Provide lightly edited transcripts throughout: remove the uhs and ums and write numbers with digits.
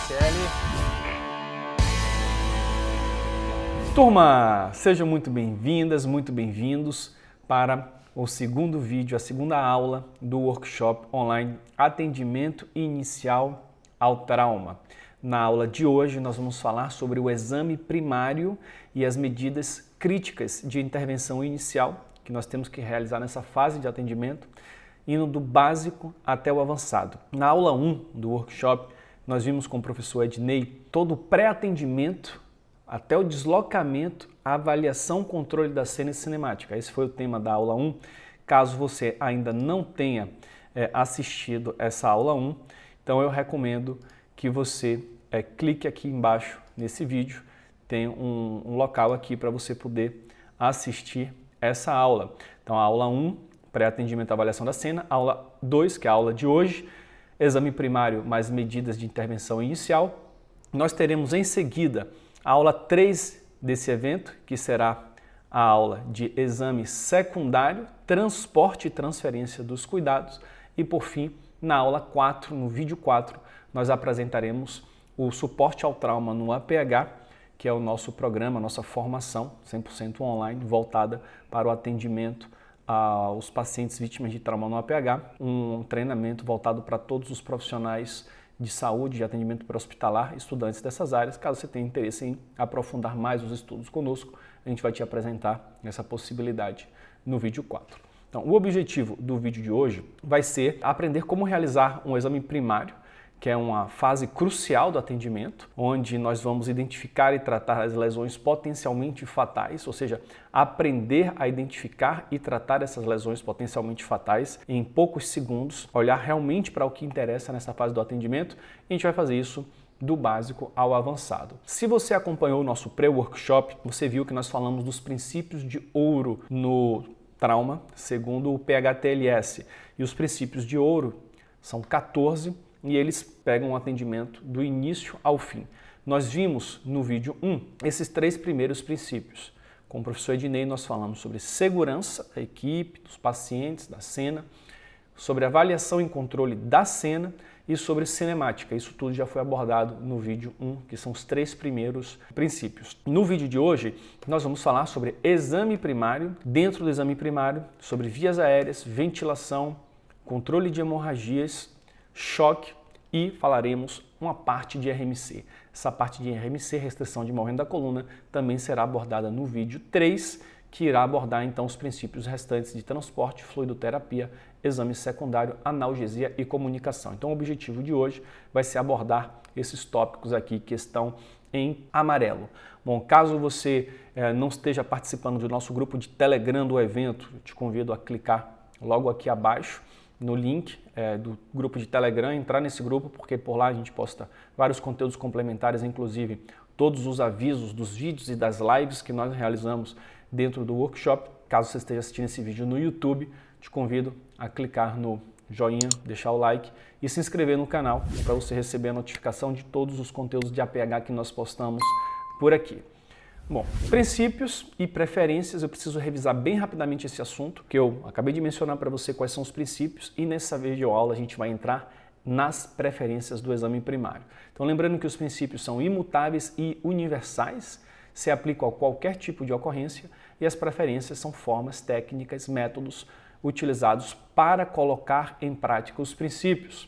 CL. Turma, sejam muito bem-vindas, muito bem-vindos para o segundo vídeo, a segunda aula do workshop online Atendimento Inicial ao Trauma. Na aula de hoje nós vamos falar sobre o exame primário e as medidas críticas de intervenção inicial que nós temos que realizar nessa fase de atendimento, indo do básico até o avançado. Na aula 1 do workshop, nós vimos com o professor Ednei todo o pré-atendimento até o deslocamento, a avaliação, controle da cena e cinemática. Esse foi o tema da aula 1. Caso você ainda não tenha assistido essa aula 1, então eu recomendo que você clique aqui embaixo nesse vídeo. Tem um local aqui para você poder assistir essa aula. Então a aula 1, pré-atendimento e avaliação da cena, aula 2, que é a aula de hoje, exame primário mais medidas de intervenção inicial. Nós teremos em seguida a aula 3 desse evento, que será a aula de exame secundário, transporte e transferência dos cuidados. E por fim, na aula 4, no vídeo 4, nós apresentaremos o suporte ao trauma no APH, que é o nosso programa, nossa formação 100% online, voltada para o atendimento aos pacientes vítimas de trauma no APH, um treinamento voltado para todos os profissionais de saúde e atendimento pré-hospitalar, estudantes dessas áreas. Caso você tenha interesse em aprofundar mais os estudos conosco, a gente vai te apresentar essa possibilidade no vídeo 4. Então, o objetivo do vídeo de hoje vai ser aprender como realizar um exame primário, que é uma fase crucial do atendimento, onde nós vamos identificar e tratar as lesões potencialmente fatais, ou seja, aprender a identificar e tratar essas lesões potencialmente fatais em poucos segundos, olhar realmente para o que interessa nessa fase do atendimento, e a gente vai fazer isso do básico ao avançado. Se você acompanhou o nosso pré-workshop, você viu que nós falamos dos princípios de ouro no trauma, segundo o PHTLS, e os princípios de ouro são 14, e eles pegam o atendimento do início ao fim. Nós vimos no vídeo 1 esses 3 primeiros princípios. Com o professor Ednei nós falamos sobre segurança da equipe, dos pacientes, da cena, sobre avaliação e controle da cena e sobre cinemática. Isso tudo já foi abordado no vídeo 1, que são os 3 primeiros princípios. No vídeo de hoje nós vamos falar sobre exame primário, dentro do exame primário, sobre vias aéreas, ventilação, controle de hemorragias, choque, e falaremos uma parte de RMC. Essa parte de RMC, restrição de movimento da coluna, também será abordada no vídeo 3, que irá abordar então os princípios restantes de transporte, fluidoterapia, exame secundário, analgesia e comunicação. Então o objetivo de hoje vai ser abordar esses tópicos aqui que estão em amarelo. Bom, caso você não esteja participando do nosso grupo de Telegram do evento, eu te convido a clicar logo aqui abaixo no link do grupo de Telegram, entrar nesse grupo, porque por lá a gente posta vários conteúdos complementares, inclusive todos os avisos dos vídeos e das lives que nós realizamos dentro do workshop. Caso você esteja assistindo esse vídeo no YouTube, te convido a clicar no joinha, deixar o like e se inscrever no canal para você receber a notificação de todos os conteúdos de APH que nós postamos por aqui. Bom, princípios e preferências, eu preciso revisar bem rapidamente esse assunto, que eu acabei de mencionar para você quais são os princípios, e nessa videoaula a gente vai entrar nas preferências do exame primário. Então lembrando que os princípios são imutáveis e universais, se aplicam a qualquer tipo de ocorrência, e as preferências são formas, técnicas, métodos utilizados para colocar em prática os princípios.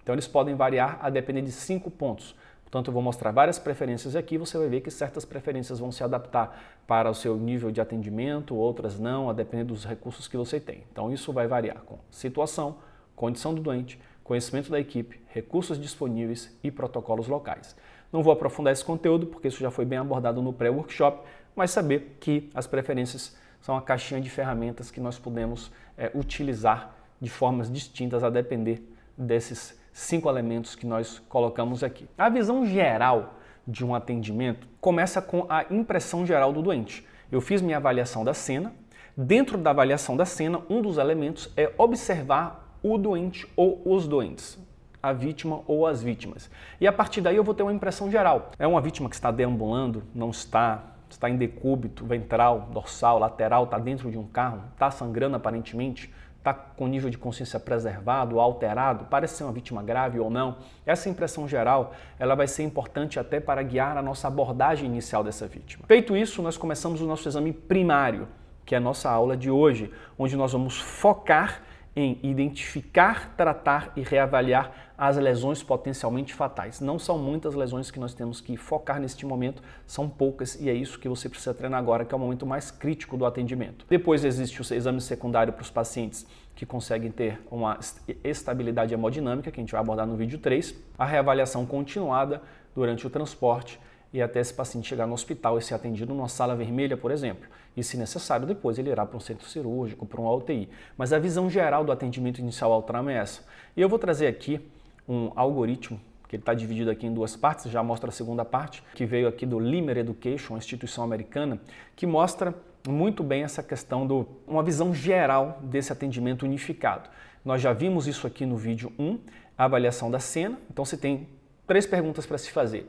Então eles podem variar a depender de 5 pontos. Portanto, eu vou mostrar várias preferências aqui, você vai ver que certas preferências vão se adaptar para o seu nível de atendimento, outras não, a depender dos recursos que você tem. Então, isso vai variar com situação, condição do doente, conhecimento da equipe, recursos disponíveis e protocolos locais. Não vou aprofundar esse conteúdo, porque isso já foi bem abordado no pré-workshop, mas saber que as preferências são uma caixinha de ferramentas que nós podemos utilizar de formas distintas a depender desses 5 elementos que nós colocamos aqui. A visão geral de um atendimento começa com a impressão geral do doente. Eu fiz minha avaliação da cena. Dentro da avaliação da cena, um dos elementos é observar o doente ou os doentes, a vítima ou as vítimas. E a partir daí eu vou ter uma impressão geral. É uma vítima que está deambulando, não está em decúbito, ventral, dorsal, lateral, está dentro de um carro, está sangrando aparentemente, está com nível de consciência preservado ou alterado, parece ser uma vítima grave ou não. Essa impressão geral, ela vai ser importante até para guiar a nossa abordagem inicial dessa vítima. Feito isso, nós começamos o nosso exame primário, que é a nossa aula de hoje, onde nós vamos focar em identificar, tratar e reavaliar as lesões potencialmente fatais. Não são muitas lesões que nós temos que focar neste momento, são poucas e é isso que você precisa treinar agora, que é o momento mais crítico do atendimento. Depois existe o exame secundário para os pacientes que conseguem ter uma estabilidade hemodinâmica, que a gente vai abordar no vídeo 3, a reavaliação continuada durante o transporte e até esse paciente chegar no hospital e ser atendido numa sala vermelha, por exemplo. E, se necessário, depois ele irá para um centro cirúrgico, para uma UTI. Mas a visão geral do atendimento inicial ao trauma é essa. E eu vou trazer aqui um algoritmo, que ele está dividido aqui em duas partes, já mostra a segunda parte, que veio aqui do Limer Education, uma instituição americana, que mostra muito bem essa questão de uma visão geral desse atendimento unificado. Nós já vimos isso aqui no vídeo 1, a avaliação da cena. Então, você tem 3 perguntas para se fazer.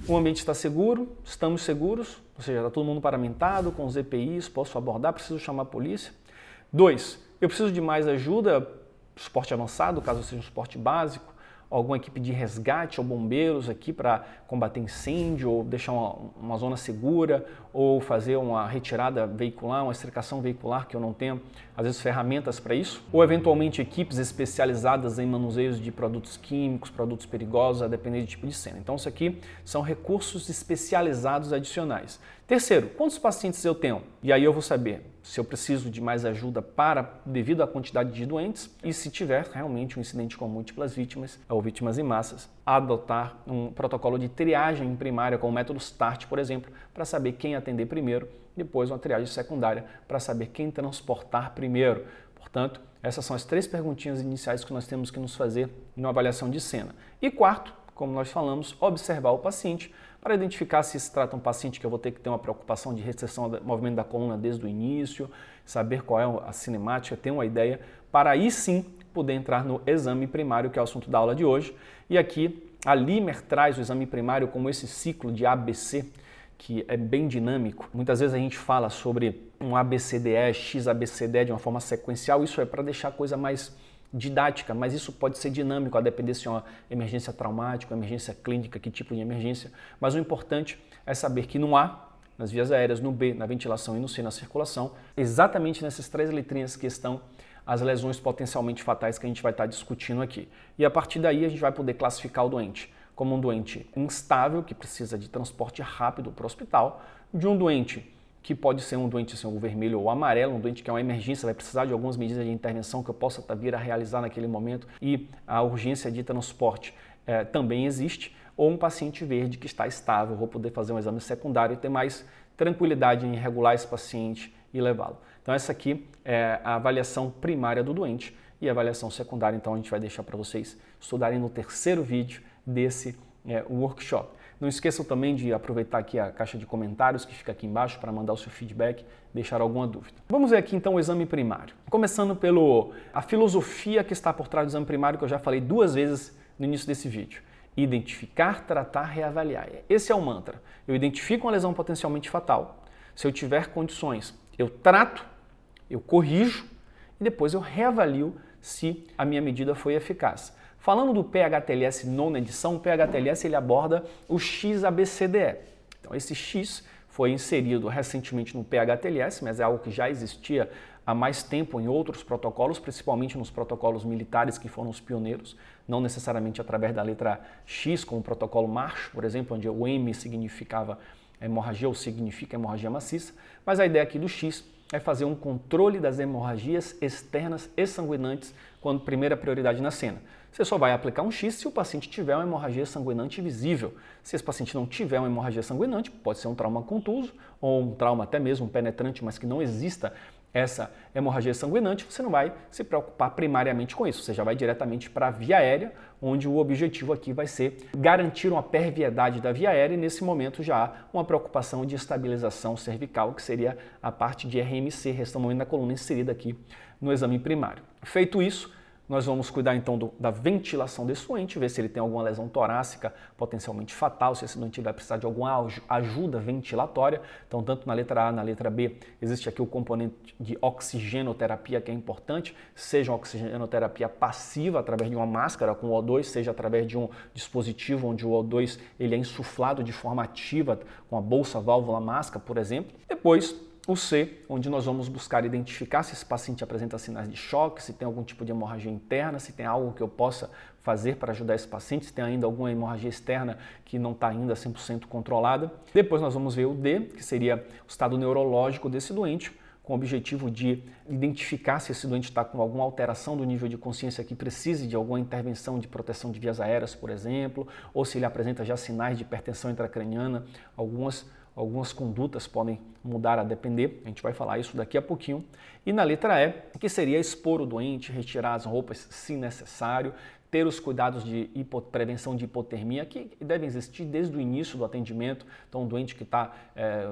O ambiente está seguro? Estamos seguros? Ou seja, está todo mundo paramentado, com os EPIs, posso abordar, preciso chamar a polícia? 2, eu preciso de mais ajuda, suporte avançado, caso seja um suporte básico, alguma equipe de resgate ou bombeiros aqui para combater incêndio, ou deixar uma zona segura, ou fazer uma retirada veicular, uma extricação veicular que eu não tenho, às vezes, ferramentas para isso, ou eventualmente equipes especializadas em manuseios de produtos químicos, produtos perigosos, a depender do tipo de cena. Então, isso aqui são recursos especializados adicionais. Terceiro, quantos pacientes eu tenho? E aí eu vou saber se eu preciso de mais ajuda devido à quantidade de doentes e se tiver realmente um incidente com múltiplas vítimas ou vítimas em massas, adotar um protocolo de triagem primária com o método START, por exemplo, para saber quem atender primeiro, depois uma triagem secundária para saber quem transportar primeiro. Portanto, essas são as 3 perguntinhas iniciais que nós temos que nos fazer numa avaliação de cena. E quarto, como nós falamos, observar o paciente para identificar se se trata de um paciente que eu vou ter que ter uma preocupação de restrição do movimento da coluna desde o início, saber qual é a cinemática, ter uma ideia, para aí sim poder entrar no exame primário, que é o assunto da aula de hoje. E aqui a Limer traz o exame primário como esse ciclo de ABC, que é bem dinâmico. Muitas vezes a gente fala sobre um ABCDE, XABCDE de uma forma sequencial, isso é para deixar a coisa mais didática, mas isso pode ser dinâmico, a depender se é uma emergência traumática, uma emergência clínica, que tipo de emergência. Mas o importante é saber que no A, nas vias aéreas, no B, na ventilação e no C, na circulação, exatamente nessas 3 letrinhas que estão as lesões potencialmente fatais que a gente vai estar discutindo aqui. E a partir daí a gente vai poder classificar o doente como um doente instável, que precisa de transporte rápido para o hospital, de um doente que pode ser um doente assim, o vermelho ou amarelo, um doente que é uma emergência, vai precisar de algumas medidas de intervenção que eu possa vir a realizar naquele momento e a urgência de transporte também existe, ou um paciente verde que está estável, vou poder fazer um exame secundário e ter mais tranquilidade em regular esse paciente e levá-lo. Então essa aqui é a avaliação primária do doente e a avaliação secundária, então a gente vai deixar para vocês estudarem no 3º vídeo desse workshop. Não esqueçam também de aproveitar aqui a caixa de comentários que fica aqui embaixo para mandar o seu feedback, deixar alguma dúvida. Vamos ver aqui então o exame primário. Começando a filosofia que está por trás do exame primário, que eu já falei 2 vezes no início desse vídeo. Identificar, tratar, reavaliar. Esse é o mantra. Eu identifico uma lesão potencialmente fatal. Se eu tiver condições, eu trato, eu corrijo e depois eu reavalio se a minha medida foi eficaz. Falando do PHTLS 9ª edição, o PHTLS ele aborda o XABCDE. Então esse X foi inserido recentemente no PHTLS, mas é algo que já existia há mais tempo em outros protocolos, principalmente nos protocolos militares que foram os pioneiros, não necessariamente através da letra X, como o protocolo Marshall, por exemplo, onde o M significava hemorragia ou significa hemorragia maciça, mas a ideia aqui do X é fazer um controle das hemorragias externas e sanguinantes quando primeira prioridade na cena. Você só vai aplicar um X se o paciente tiver uma hemorragia sanguinante visível. Se esse paciente não tiver uma hemorragia sanguinante, pode ser um trauma contuso ou um trauma até mesmo penetrante, mas que não exista essa hemorragia sanguinante, você não vai se preocupar primariamente com isso. Você já vai diretamente para a via aérea, onde o objetivo aqui vai ser garantir uma perviedade da via aérea e nesse momento já há uma preocupação de estabilização cervical, que seria a parte de RMC, restão movimento da coluna, inserida aqui no exame primário. Feito isso, Nós vamos cuidar então da ventilação desse doente, ver se ele tem alguma lesão torácica potencialmente fatal, se esse doente vai precisar de alguma ajuda ventilatória. Então, tanto na letra A, na letra B, existe aqui o componente de oxigenoterapia que é importante, seja uma oxigenoterapia passiva através de uma máscara com O2, seja através de um dispositivo onde o O2 ele é insuflado de forma ativa com a bolsa válvula máscara, por exemplo. Depois, o C, onde nós vamos buscar identificar se esse paciente apresenta sinais de choque, se tem algum tipo de hemorragia interna, se tem algo que eu possa fazer para ajudar esse paciente, se tem ainda alguma hemorragia externa que não está ainda 100% controlada. Depois nós vamos ver o D, que seria o estado neurológico desse doente, com o objetivo de identificar se esse doente está com alguma alteração do nível de consciência que precise de alguma intervenção de proteção de vias aéreas, por exemplo, ou se ele apresenta já sinais de hipertensão intracraniana. Algumas condutas podem mudar a depender, a gente vai falar isso daqui a pouquinho. E na letra E, que seria expor o doente, retirar as roupas se necessário, ter os cuidados de prevenção de hipotermia, que devem existir desde o início do atendimento. Então, um doente que está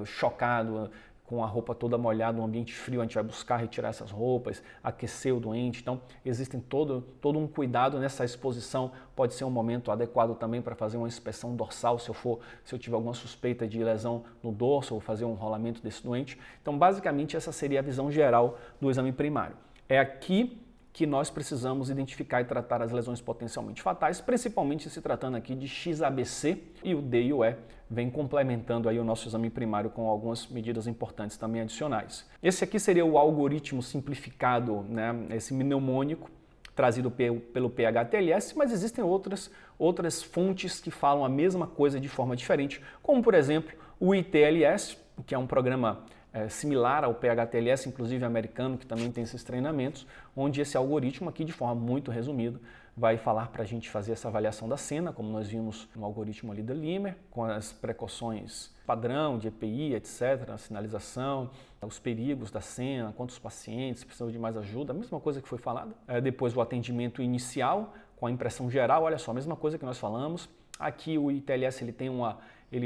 chocado, com a roupa toda molhada, um ambiente frio, a gente vai buscar retirar essas roupas, aquecer o doente. Então, existem todo um cuidado nessa exposição. Pode ser um momento adequado também para fazer uma inspeção dorsal, se eu tiver alguma suspeita de lesão no dorso, ou fazer um rolamento desse doente. Então, basicamente, essa seria a visão geral do exame primário. É aqui que nós precisamos identificar e tratar as lesões potencialmente fatais, principalmente se tratando aqui de XABC, e o D e o E vem complementando aí o nosso exame primário com algumas medidas importantes também adicionais. Esse aqui seria o algoritmo simplificado, né, esse mnemônico trazido pelo PHTLS, mas existem outras fontes que falam a mesma coisa de forma diferente, como por exemplo o ITLS, que é um programa similar ao PHTLS, inclusive americano, que também tem esses treinamentos, onde esse algoritmo aqui, de forma muito resumida, vai falar para a gente fazer essa avaliação da cena, como nós vimos no algoritmo ali da Limer, com as precauções padrão de EPI, etc., a sinalização, os perigos da cena, quantos pacientes precisam de mais ajuda, a mesma coisa que foi falada. Depois o atendimento inicial, com a impressão geral, olha só, a mesma coisa que nós falamos. Aqui o ITLS ele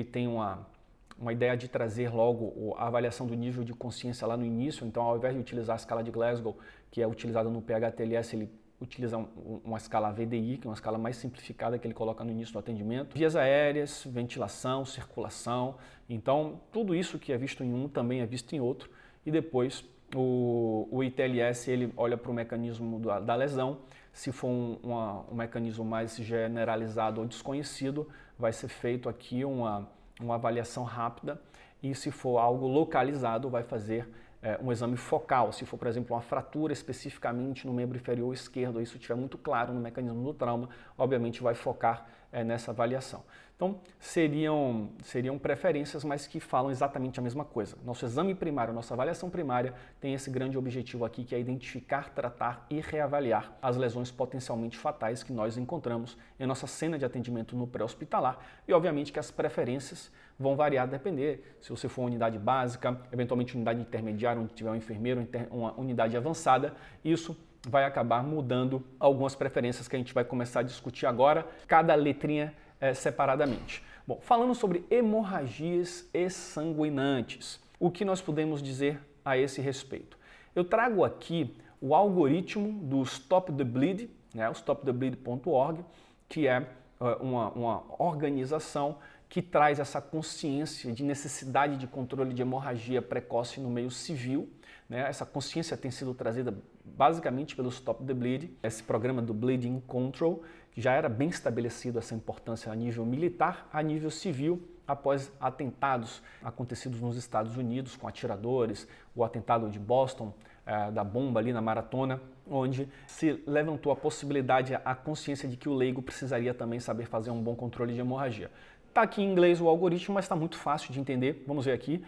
tem uma ideia de trazer logo a avaliação do nível de consciência lá no início. Então, ao invés de utilizar a escala de Glasgow, que é utilizada no PHTLS, ele utiliza uma escala VDI, que é uma escala mais simplificada que ele coloca no início do atendimento. Vias aéreas, ventilação, circulação. Então, tudo isso que é visto em um também é visto em outro. E depois, o ITLS ele olha para o mecanismo da lesão. Se for um mecanismo mais generalizado ou desconhecido, vai ser feito aqui uma avaliação rápida, e se for algo localizado, vai fazer um exame focal. Se for, por exemplo, uma fratura especificamente no membro inferior esquerdo, isso estiver muito claro no mecanismo do trauma, obviamente vai focar nessa avaliação. Então, seriam preferências, mas que falam exatamente a mesma coisa. Nosso exame primário, nossa avaliação primária tem esse grande objetivo aqui, que é identificar, tratar e reavaliar as lesões potencialmente fatais que nós encontramos em nossa cena de atendimento no pré-hospitalar. E, obviamente, que as preferências vão variar, depender se você for uma unidade básica, eventualmente unidade intermediária, onde tiver um enfermeiro, uma unidade avançada. Isso vai acabar mudando algumas preferências que a gente vai começar a discutir agora, cada letrinha separadamente. Bom, falando sobre hemorragias exsanguinantes, o que nós podemos dizer a esse respeito? Eu trago aqui o algoritmo do Stop the Bleed, né, o stopthebleed.org, que é uma organização que traz essa consciência de necessidade de controle de hemorragia precoce no meio civil. Né? Essa consciência tem sido trazida basicamente pelo Stop the Bleed, esse programa do Bleeding Control, que já era bem estabelecido essa importância a nível militar, a nível civil, após atentados acontecidos nos Estados Unidos com atiradores, o atentado de Boston, da bomba ali na maratona, onde se levantou a possibilidade, a consciência de que o leigo precisaria também saber fazer um bom controle de hemorragia. Está aqui em inglês o algoritmo, mas está muito fácil de entender. Vamos ver aqui.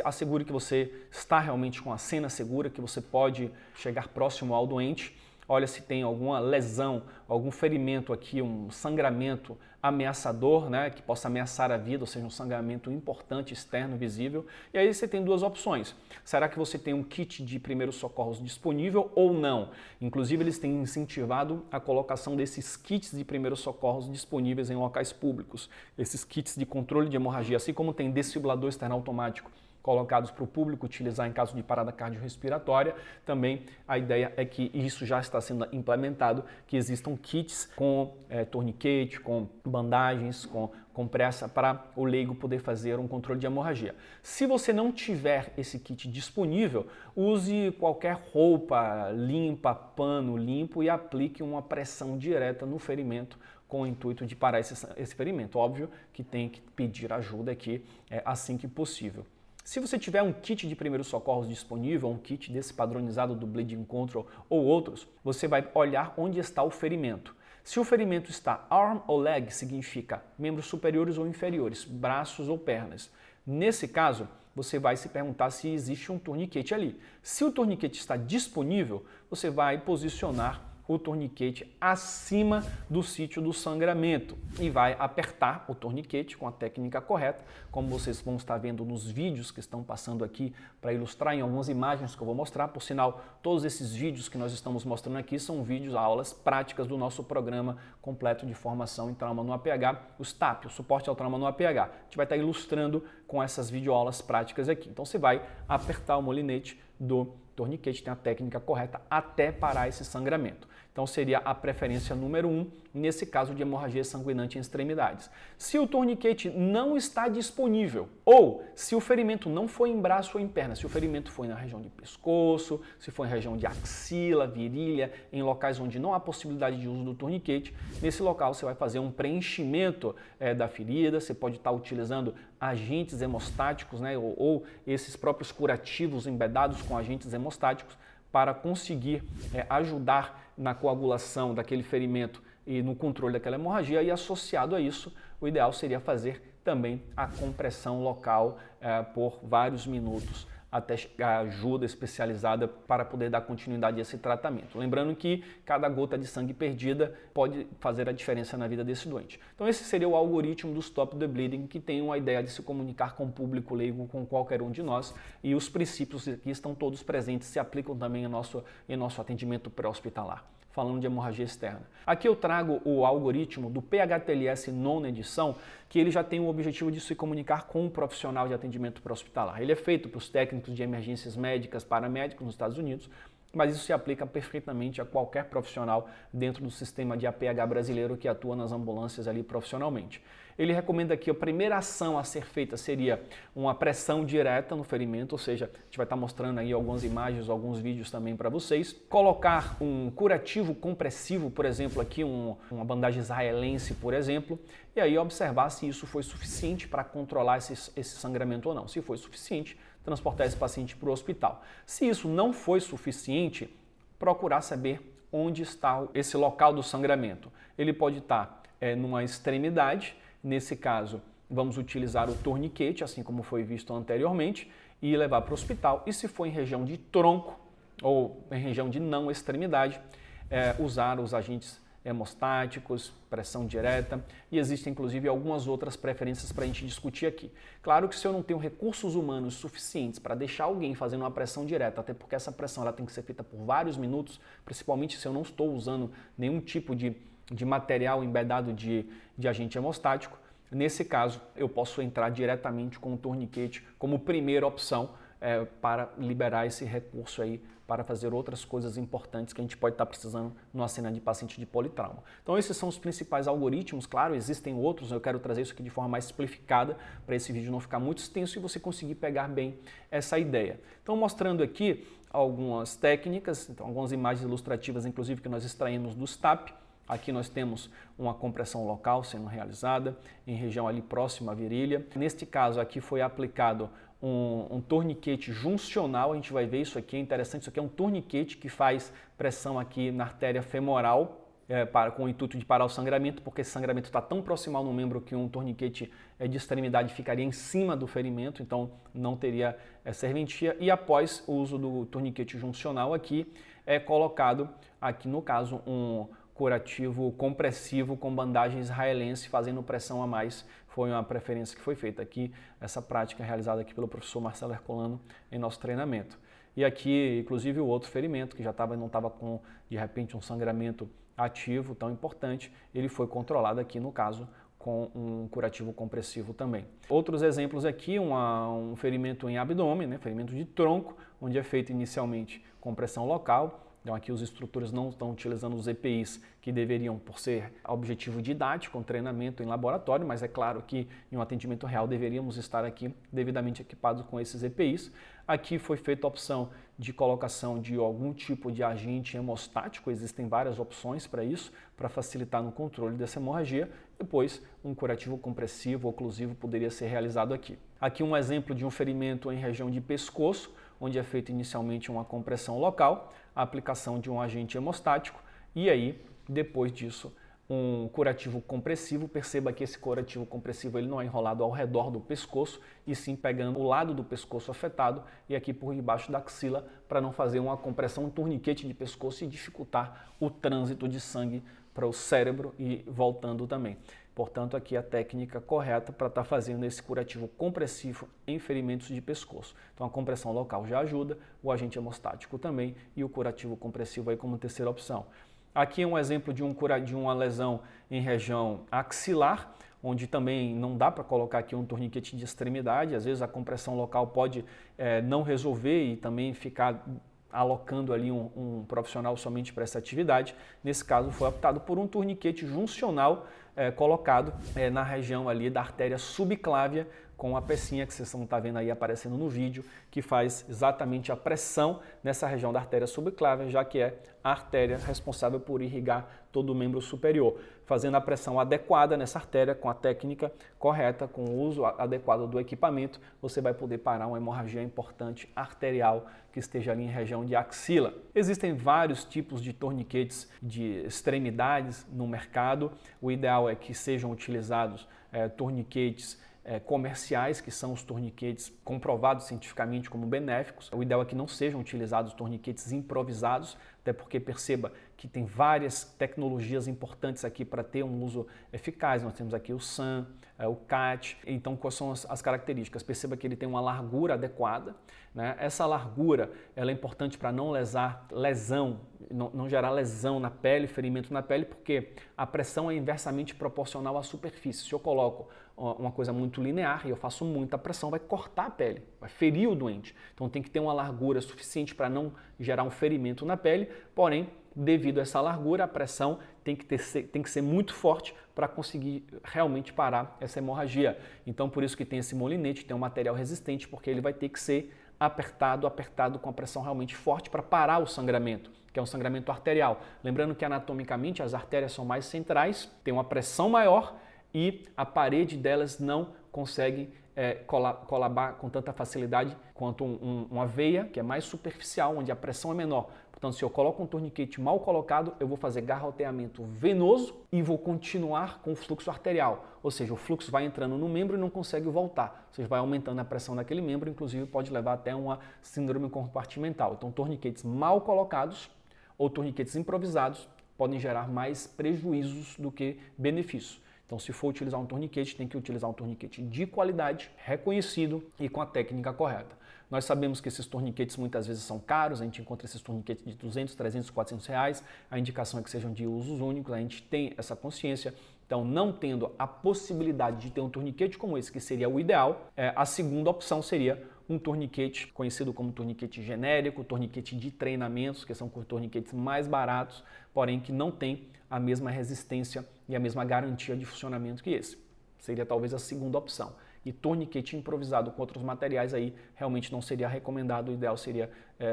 Assegure que você está realmente com a cena segura, que você pode chegar próximo ao doente. Olha se tem alguma lesão, algum ferimento aqui, um sangramento ameaçador, né, que possa ameaçar a vida, ou seja, um sangramento importante, externo, visível. E aí você tem duas opções. Será que você tem um kit de primeiros socorros disponível ou não? Inclusive, eles têm incentivado a colocação desses kits de primeiros socorros disponíveis em locais públicos. Esses kits de controle de hemorragia, assim como tem desfibrilador externo automático, colocados para o público utilizar em caso de parada cardiorrespiratória. Também a ideia é que isso já está sendo implementado, que existam kits com torniquete, com bandagens, com compressa para o leigo poder fazer um controle de hemorragia. Se você não tiver esse kit disponível, use qualquer roupa limpa, pano limpo e aplique uma pressão direta no ferimento com o intuito de parar esse ferimento. Óbvio que tem que pedir ajuda aqui assim que possível. Se você tiver um kit de primeiros socorros disponível, um kit desse padronizado do Bleeding Control ou outros, você vai olhar onde está o ferimento. Se o ferimento está arm ou leg, significa membros superiores ou inferiores, braços ou pernas. Nesse caso, você vai se perguntar se existe um torniquete ali. Se o torniquete está disponível, você vai posicionar o torniquete acima do sítio do sangramento e vai apertar o torniquete com a técnica correta, como vocês vão estar vendo nos vídeos que estão passando aqui para ilustrar em algumas imagens que eu vou mostrar. Por sinal, todos esses vídeos que nós estamos mostrando aqui são vídeos, aulas práticas do nosso programa completo de formação em trauma no APH, o STAP, o suporte ao trauma no APH. A gente vai estar ilustrando com essas videoaulas práticas aqui. Então você vai apertar o molinete do torniquete, tem a técnica correta até parar esse sangramento. Então seria a preferência número 1, nesse caso de hemorragia sanguinante em extremidades. Se o torniquete não está disponível, ou se o ferimento não foi em braço ou em perna, se o ferimento foi na região de pescoço, se foi em região de axila, virilha, em locais onde não há possibilidade de uso do torniquete, nesse local você vai fazer um preenchimento da ferida, você pode estar utilizando agentes hemostáticos, né, ou esses próprios curativos embedados com agentes hemostáticos para conseguir ajudar na coagulação daquele ferimento e no controle daquela hemorragia, e associado a isso, o ideal seria fazer também a compressão local por vários minutos até chegar a ajuda especializada para poder dar continuidade a esse tratamento. Lembrando que cada gota de sangue perdida pode fazer a diferença na vida desse doente. Então esse seria o algoritmo do Stop the Bleeding, que tem uma ideia de se comunicar com o público leigo, com qualquer um de nós, e os princípios aqui estão todos presentes, se aplicam também em nosso atendimento pré-hospitalar. Falando de hemorragia externa. Aqui eu trago o algoritmo do PHTLS nona edição, que ele já tem o objetivo de se comunicar com um profissional de atendimento pré-hospitalar. Ele é feito para os técnicos de emergências médicas, paramédicos nos Estados Unidos, mas isso se aplica perfeitamente a qualquer profissional dentro do sistema de APH brasileiro que atua nas ambulâncias ali profissionalmente. Ele recomenda que a primeira ação a ser feita seria uma pressão direta no ferimento, ou seja, a gente vai estar mostrando aí algumas imagens, alguns vídeos também para vocês. Colocar um curativo compressivo, por exemplo, aqui uma bandagem israelense, por exemplo, e aí observar se isso foi suficiente para controlar esse sangramento ou não. Se foi suficiente, transportar esse paciente para o hospital. Se isso não foi suficiente, procurar saber onde está esse local do sangramento. Ele pode estar numa extremidade. Nesse caso, vamos utilizar o torniquete, assim como foi visto anteriormente, e levar para o hospital. E se for em região de tronco ou em região de não extremidade, usar os agentes hemostáticos, pressão direta, e existem inclusive algumas outras preferências para a gente discutir aqui. Claro que se eu não tenho recursos humanos suficientes para deixar alguém fazendo uma pressão direta, até porque essa pressão ela tem que ser feita por vários minutos, principalmente se eu não estou usando nenhum tipo de material embedado de agente hemostático, nesse caso eu posso entrar diretamente com o torniquete como primeira opção para liberar esse recurso aí para fazer outras coisas importantes que a gente pode estar precisando numa cena de paciente de politrauma. Então esses são os principais algoritmos, claro, existem outros, eu quero trazer isso aqui de forma mais simplificada para esse vídeo não ficar muito extenso e você conseguir pegar bem essa ideia. Então mostrando aqui algumas técnicas, então algumas imagens ilustrativas inclusive que nós extraímos do STAP. Aqui nós temos uma compressão local sendo realizada em região ali próxima à virilha. Neste caso aqui foi aplicado um torniquete juncional, a gente vai ver isso aqui, é interessante, isso aqui é um torniquete que faz pressão aqui na artéria femoral, com o intuito de parar o sangramento, porque esse sangramento está tão proximal no membro que um torniquete de extremidade ficaria em cima do ferimento, então não teria serventia. E após o uso do torniquete juncional aqui, é colocado aqui no caso um curativo compressivo com bandagem israelense fazendo pressão a mais. Foi uma preferência que foi feita aqui, essa prática realizada aqui pelo professor Marcelo Herculano em nosso treinamento. E aqui, inclusive, o outro ferimento que já não estava com, de repente, um sangramento ativo tão importante, ele foi controlado aqui, no caso, com um curativo compressivo também. Outros exemplos aqui, um ferimento em abdômen, né, ferimento de tronco, onde é feito inicialmente compressão local. Então aqui os instrutores não estão utilizando os EPIs que deveriam, por ser objetivo didático, um treinamento em laboratório, mas é claro que em um atendimento real deveríamos estar aqui devidamente equipados com esses EPIs. Aqui foi feita a opção de colocação de algum tipo de agente hemostático, existem várias opções para isso, para facilitar no controle dessa hemorragia. Depois, um curativo compressivo oclusivo poderia ser realizado aqui. Aqui um exemplo de um ferimento em região de pescoço, onde é feita inicialmente uma compressão local, a aplicação de um agente hemostático e aí, depois disso, um curativo compressivo. Perceba que esse curativo compressivo ele não é enrolado ao redor do pescoço, e sim pegando o lado do pescoço afetado e aqui por debaixo da axila, para não fazer uma compressão, um torniquete de pescoço e dificultar o trânsito de sangue para o cérebro e voltando também. Portanto, aqui a técnica correta para estar fazendo esse curativo compressivo em ferimentos de pescoço. Então, a compressão local já ajuda, o agente hemostático também e o curativo compressivo aí como terceira opção. Aqui é um exemplo de uma lesão em região axilar, onde também não dá para colocar aqui um torniquete de extremidade. Às vezes a compressão local pode não resolver e também ficar alocando ali um profissional somente para essa atividade. Nesse caso foi optado por um torniquete juncional colocado na região ali da artéria subclávia, com a pecinha que vocês estão vendo aí aparecendo no vídeo, que faz exatamente a pressão nessa região da artéria subclávia, já que é a artéria responsável por irrigar todo o membro superior. Fazendo a pressão adequada nessa artéria, com a técnica correta, com o uso adequado do equipamento, você vai poder parar uma hemorragia importante arterial que esteja ali em região de axila. Existem vários tipos de torniquetes de extremidades no mercado. O ideal é que sejam utilizados torniquetes comerciais, que são os torniquetes comprovados cientificamente como benéficos. O ideal é que não sejam utilizados torniquetes improvisados, até porque perceba que tem várias tecnologias importantes aqui para ter um uso eficaz. Nós temos aqui o SAM, o CAT. Então, quais são as características? Perceba que ele tem uma largura adequada, né? Essa largura ela é importante para não não gerar lesão na pele, ferimento na pele, porque a pressão é inversamente proporcional à superfície. Se eu coloco uma coisa muito linear e eu faço muita pressão, vai cortar a pele, vai ferir o doente. Então tem que ter uma largura suficiente para não gerar um ferimento na pele, porém, devido a essa largura, a pressão tem que ser muito forte para conseguir realmente parar essa hemorragia. Então por isso que tem esse molinete, tem um material resistente, porque ele vai ter que ser apertado com a pressão realmente forte para parar o sangramento, que é um sangramento arterial. Lembrando que anatomicamente as artérias são mais centrais, tem uma pressão maior e a parede delas não consegue colabar com tanta facilidade quanto uma veia, que é mais superficial, onde a pressão é menor. Portanto, se eu coloco um torniquete mal colocado, eu vou fazer garroteamento venoso e vou continuar com o fluxo arterial. Ou seja, o fluxo vai entrando no membro e não consegue voltar. Ou seja, vai aumentando a pressão daquele membro, inclusive pode levar até uma síndrome compartimental. Então, torniquetes mal colocados ou torniquetes improvisados podem gerar mais prejuízos do que benefícios. Então, se for utilizar um torniquete, tem que utilizar um torniquete de qualidade, reconhecido e com a técnica correta. Nós sabemos que esses torniquetes muitas vezes são caros, a gente encontra esses torniquetes de 200, 300, 400 reais, a indicação é que sejam de usos únicos, a gente tem essa consciência. Então, não tendo a possibilidade de ter um torniquete como esse, que seria o ideal, a segunda opção seria um torniquete conhecido como torniquete genérico, torniquete de treinamentos, que são torniquetes mais baratos, porém que não tem a mesma resistência e a mesma garantia de funcionamento que esse. Seria talvez a segunda opção. E torniquete improvisado com outros materiais aí realmente não seria recomendado, o ideal seria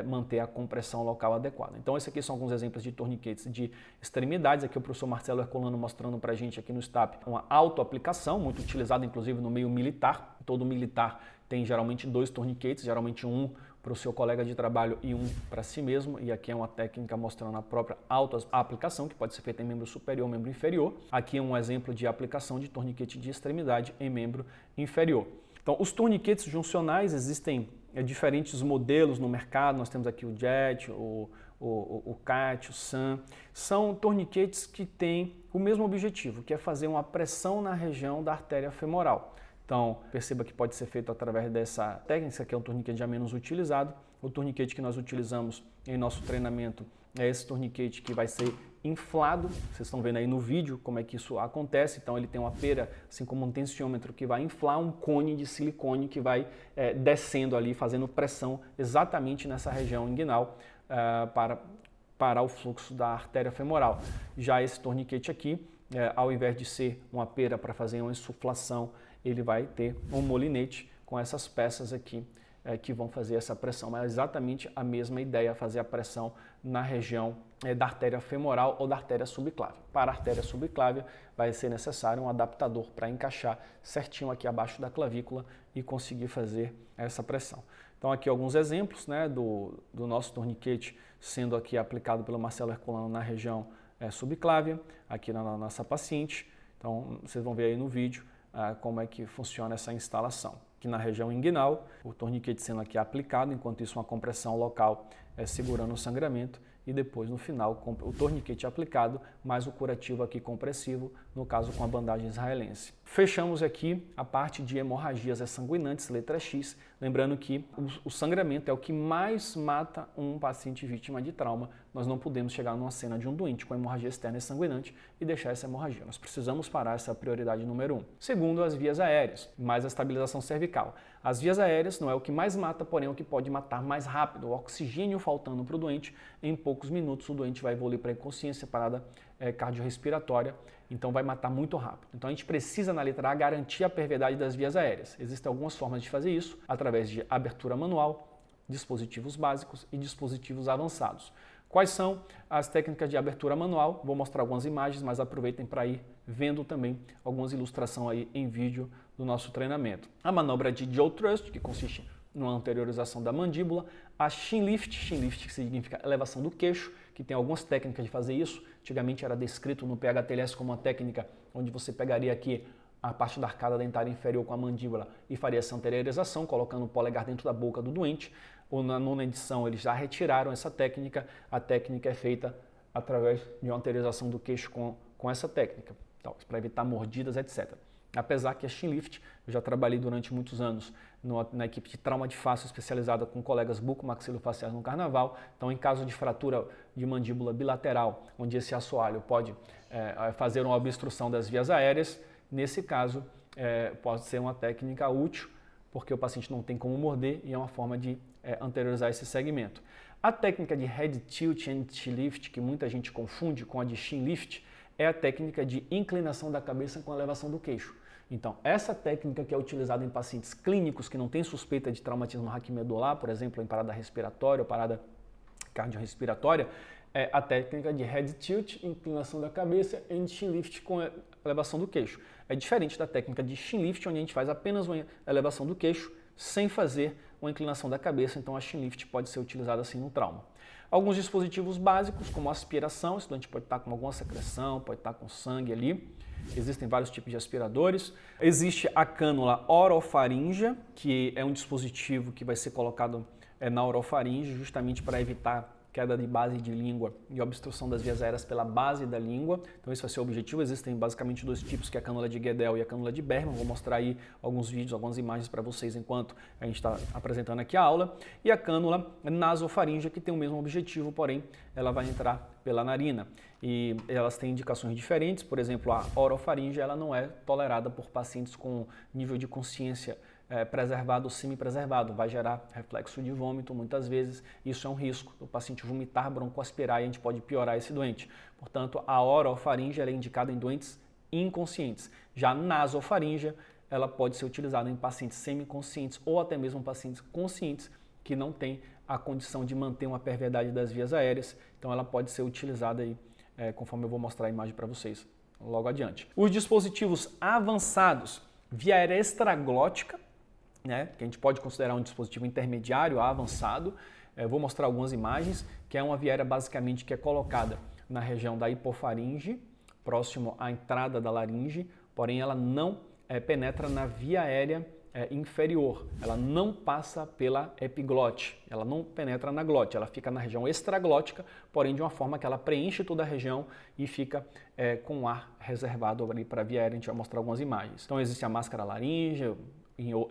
manter a compressão local adequada. Então esses aqui são alguns exemplos de torniquetes de extremidades, aqui o professor Marcelo Herculano mostrando para a gente aqui no STAP uma autoaplicação, muito utilizada inclusive no meio militar. Todo militar tem geralmente 2 torniquetes, geralmente um para o seu colega de trabalho e um para si mesmo, e aqui é uma técnica mostrando a própria autoaplicação, que pode ser feita em membro superior ou membro inferior. Aqui é um exemplo de aplicação de torniquete de extremidade em membro inferior. Então, os torniquetes juncionais, existem diferentes modelos no mercado, nós temos aqui o JET, o CAT, o SAM, são torniquetes que têm o mesmo objetivo, que é fazer uma pressão na região da artéria femoral. Então, perceba que pode ser feito através dessa técnica, esse aqui é um torniquete já menos utilizado. O torniquete que nós utilizamos em nosso treinamento é esse torniquete que vai ser inflado. Vocês estão vendo aí no vídeo como é que isso acontece. Então ele tem uma pera, assim como um tensiômetro, que vai inflar um cone de silicone que vai descendo ali, fazendo pressão exatamente nessa região inguinal para parar o fluxo da artéria femoral. Já esse torniquete aqui, ao invés de ser uma pera para fazer uma insuflação, ele vai ter um molinete com essas peças aqui que vão fazer essa pressão. Mas é exatamente a mesma ideia, fazer a pressão na região da artéria femoral ou da artéria subclávia. Para a artéria subclávia vai ser necessário um adaptador para encaixar certinho aqui abaixo da clavícula e conseguir fazer essa pressão. Então aqui alguns exemplos, né, do nosso torniquete sendo aqui aplicado pelo Marcelo Herculano na região subclávia, aqui na nossa paciente. Então vocês vão ver aí no vídeo como é que funciona essa instalação. Aqui na região inguinal, o torniquete sendo aqui aplicado, enquanto isso uma compressão local segurando o sangramento, e depois no final o torniquete aplicado, mais o curativo aqui compressivo, no caso com a bandagem israelense. Fechamos aqui a parte de hemorragias sanguinantes, letra X, lembrando que o sangramento é o que mais mata um paciente vítima de trauma. Nós não podemos chegar numa cena de um doente com hemorragia externa sanguinante e deixar essa hemorragia. Nós precisamos parar, essa prioridade número 1. Segundo, as vias aéreas, mais a estabilização cervical. As vias aéreas não é o que mais mata, porém é o que pode matar mais rápido. O oxigênio faltando para o doente, em poucos minutos o doente vai evoluir para inconsciência, parada cardiorrespiratória, então vai matar muito rápido. Então a gente precisa, na letra A, garantir a perviedade das vias aéreas. Existem algumas formas de fazer isso, através de abertura manual, dispositivos básicos e dispositivos avançados. Quais são as técnicas de abertura manual? Vou mostrar algumas imagens, mas aproveitem para ir vendo também algumas ilustrações aí em vídeo do nosso treinamento. A manobra de jaw thrust, que consiste numa anteriorização da mandíbula, a chin lift que significa elevação do queixo, que tem algumas técnicas de fazer isso. Antigamente era descrito no PHTLS como uma técnica onde você pegaria aqui a parte da arcada dentária inferior com a mandíbula e faria essa anteriorização, colocando o polegar dentro da boca do doente. Ou na nona edição eles já retiraram essa técnica. A técnica é feita através de uma anteriorização do queixo com essa técnica, então, para evitar mordidas, etc. Apesar que a chin lift, eu já trabalhei durante muitos anos na equipe de trauma de face especializada com colegas bucomaxilofaciais no carnaval. Então, em caso de fratura de mandíbula bilateral, onde esse assoalho pode fazer uma obstrução das vias aéreas, nesse caso pode ser uma técnica útil, porque o paciente não tem como morder e é uma forma de anteriorizar esse segmento. A técnica de head tilt and chin lift, que muita gente confunde com a de chin lift, é a técnica de inclinação da cabeça com elevação do queixo. Então, essa técnica que é utilizada em pacientes clínicos que não têm suspeita de traumatismo raquimedular, por exemplo, em parada respiratória ou parada cardiorrespiratória, é a técnica de head tilt, inclinação da cabeça, e chin lift com elevação do queixo. É diferente da técnica de chin lift, onde a gente faz apenas uma elevação do queixo, sem fazer uma inclinação da cabeça. Então a chin lift pode ser utilizada assim no trauma. Alguns dispositivos básicos, como aspiração, o estudante pode estar com alguma secreção, pode estar com sangue ali. Existem vários tipos de aspiradores. Existe a cânula orofaríngea, que é um dispositivo que vai ser colocado na orofaringe, justamente para evitar queda de base de língua e obstrução das vias aéreas pela base da língua. Então esse vai ser o objetivo. Existem basicamente dois tipos, que é a cânula de Guedel e a cânula de Bergman. Vou mostrar aí alguns vídeos, algumas imagens para vocês enquanto a gente está apresentando aqui a aula. E a cânula nasofaríngea, que tem o mesmo objetivo, porém ela vai entrar pela narina. E elas têm indicações diferentes. Por exemplo, a orofaríngea ela não é tolerada por pacientes com nível de consciência preservado ou semi-preservado, vai gerar reflexo de vômito muitas vezes. Isso é um risco, o paciente vomitar, broncoaspirar, e a gente pode piorar esse doente. Portanto, a orofaríngea ela é indicada em doentes inconscientes. Já a nasofaríngea ela pode ser utilizada em pacientes semiconscientes ou até mesmo pacientes conscientes que não têm a condição de manter uma perviedade das vias aéreas. Então ela pode ser utilizada aí, conforme eu vou mostrar a imagem para vocês logo adiante. Os dispositivos avançados, via aérea extraglótica, que a gente pode considerar um dispositivo intermediário a avançado. Vou mostrar algumas imagens, que é uma via aérea basicamente que é colocada na região da hipofaringe, próximo à entrada da laringe, porém ela não penetra na via aérea inferior, ela não passa pela epiglote, ela não penetra na glote, ela fica na região extraglótica, porém de uma forma que ela preenche toda a região e fica com ar reservado ali para a via aérea. A gente vai mostrar algumas imagens. Então existe a máscara laríngea,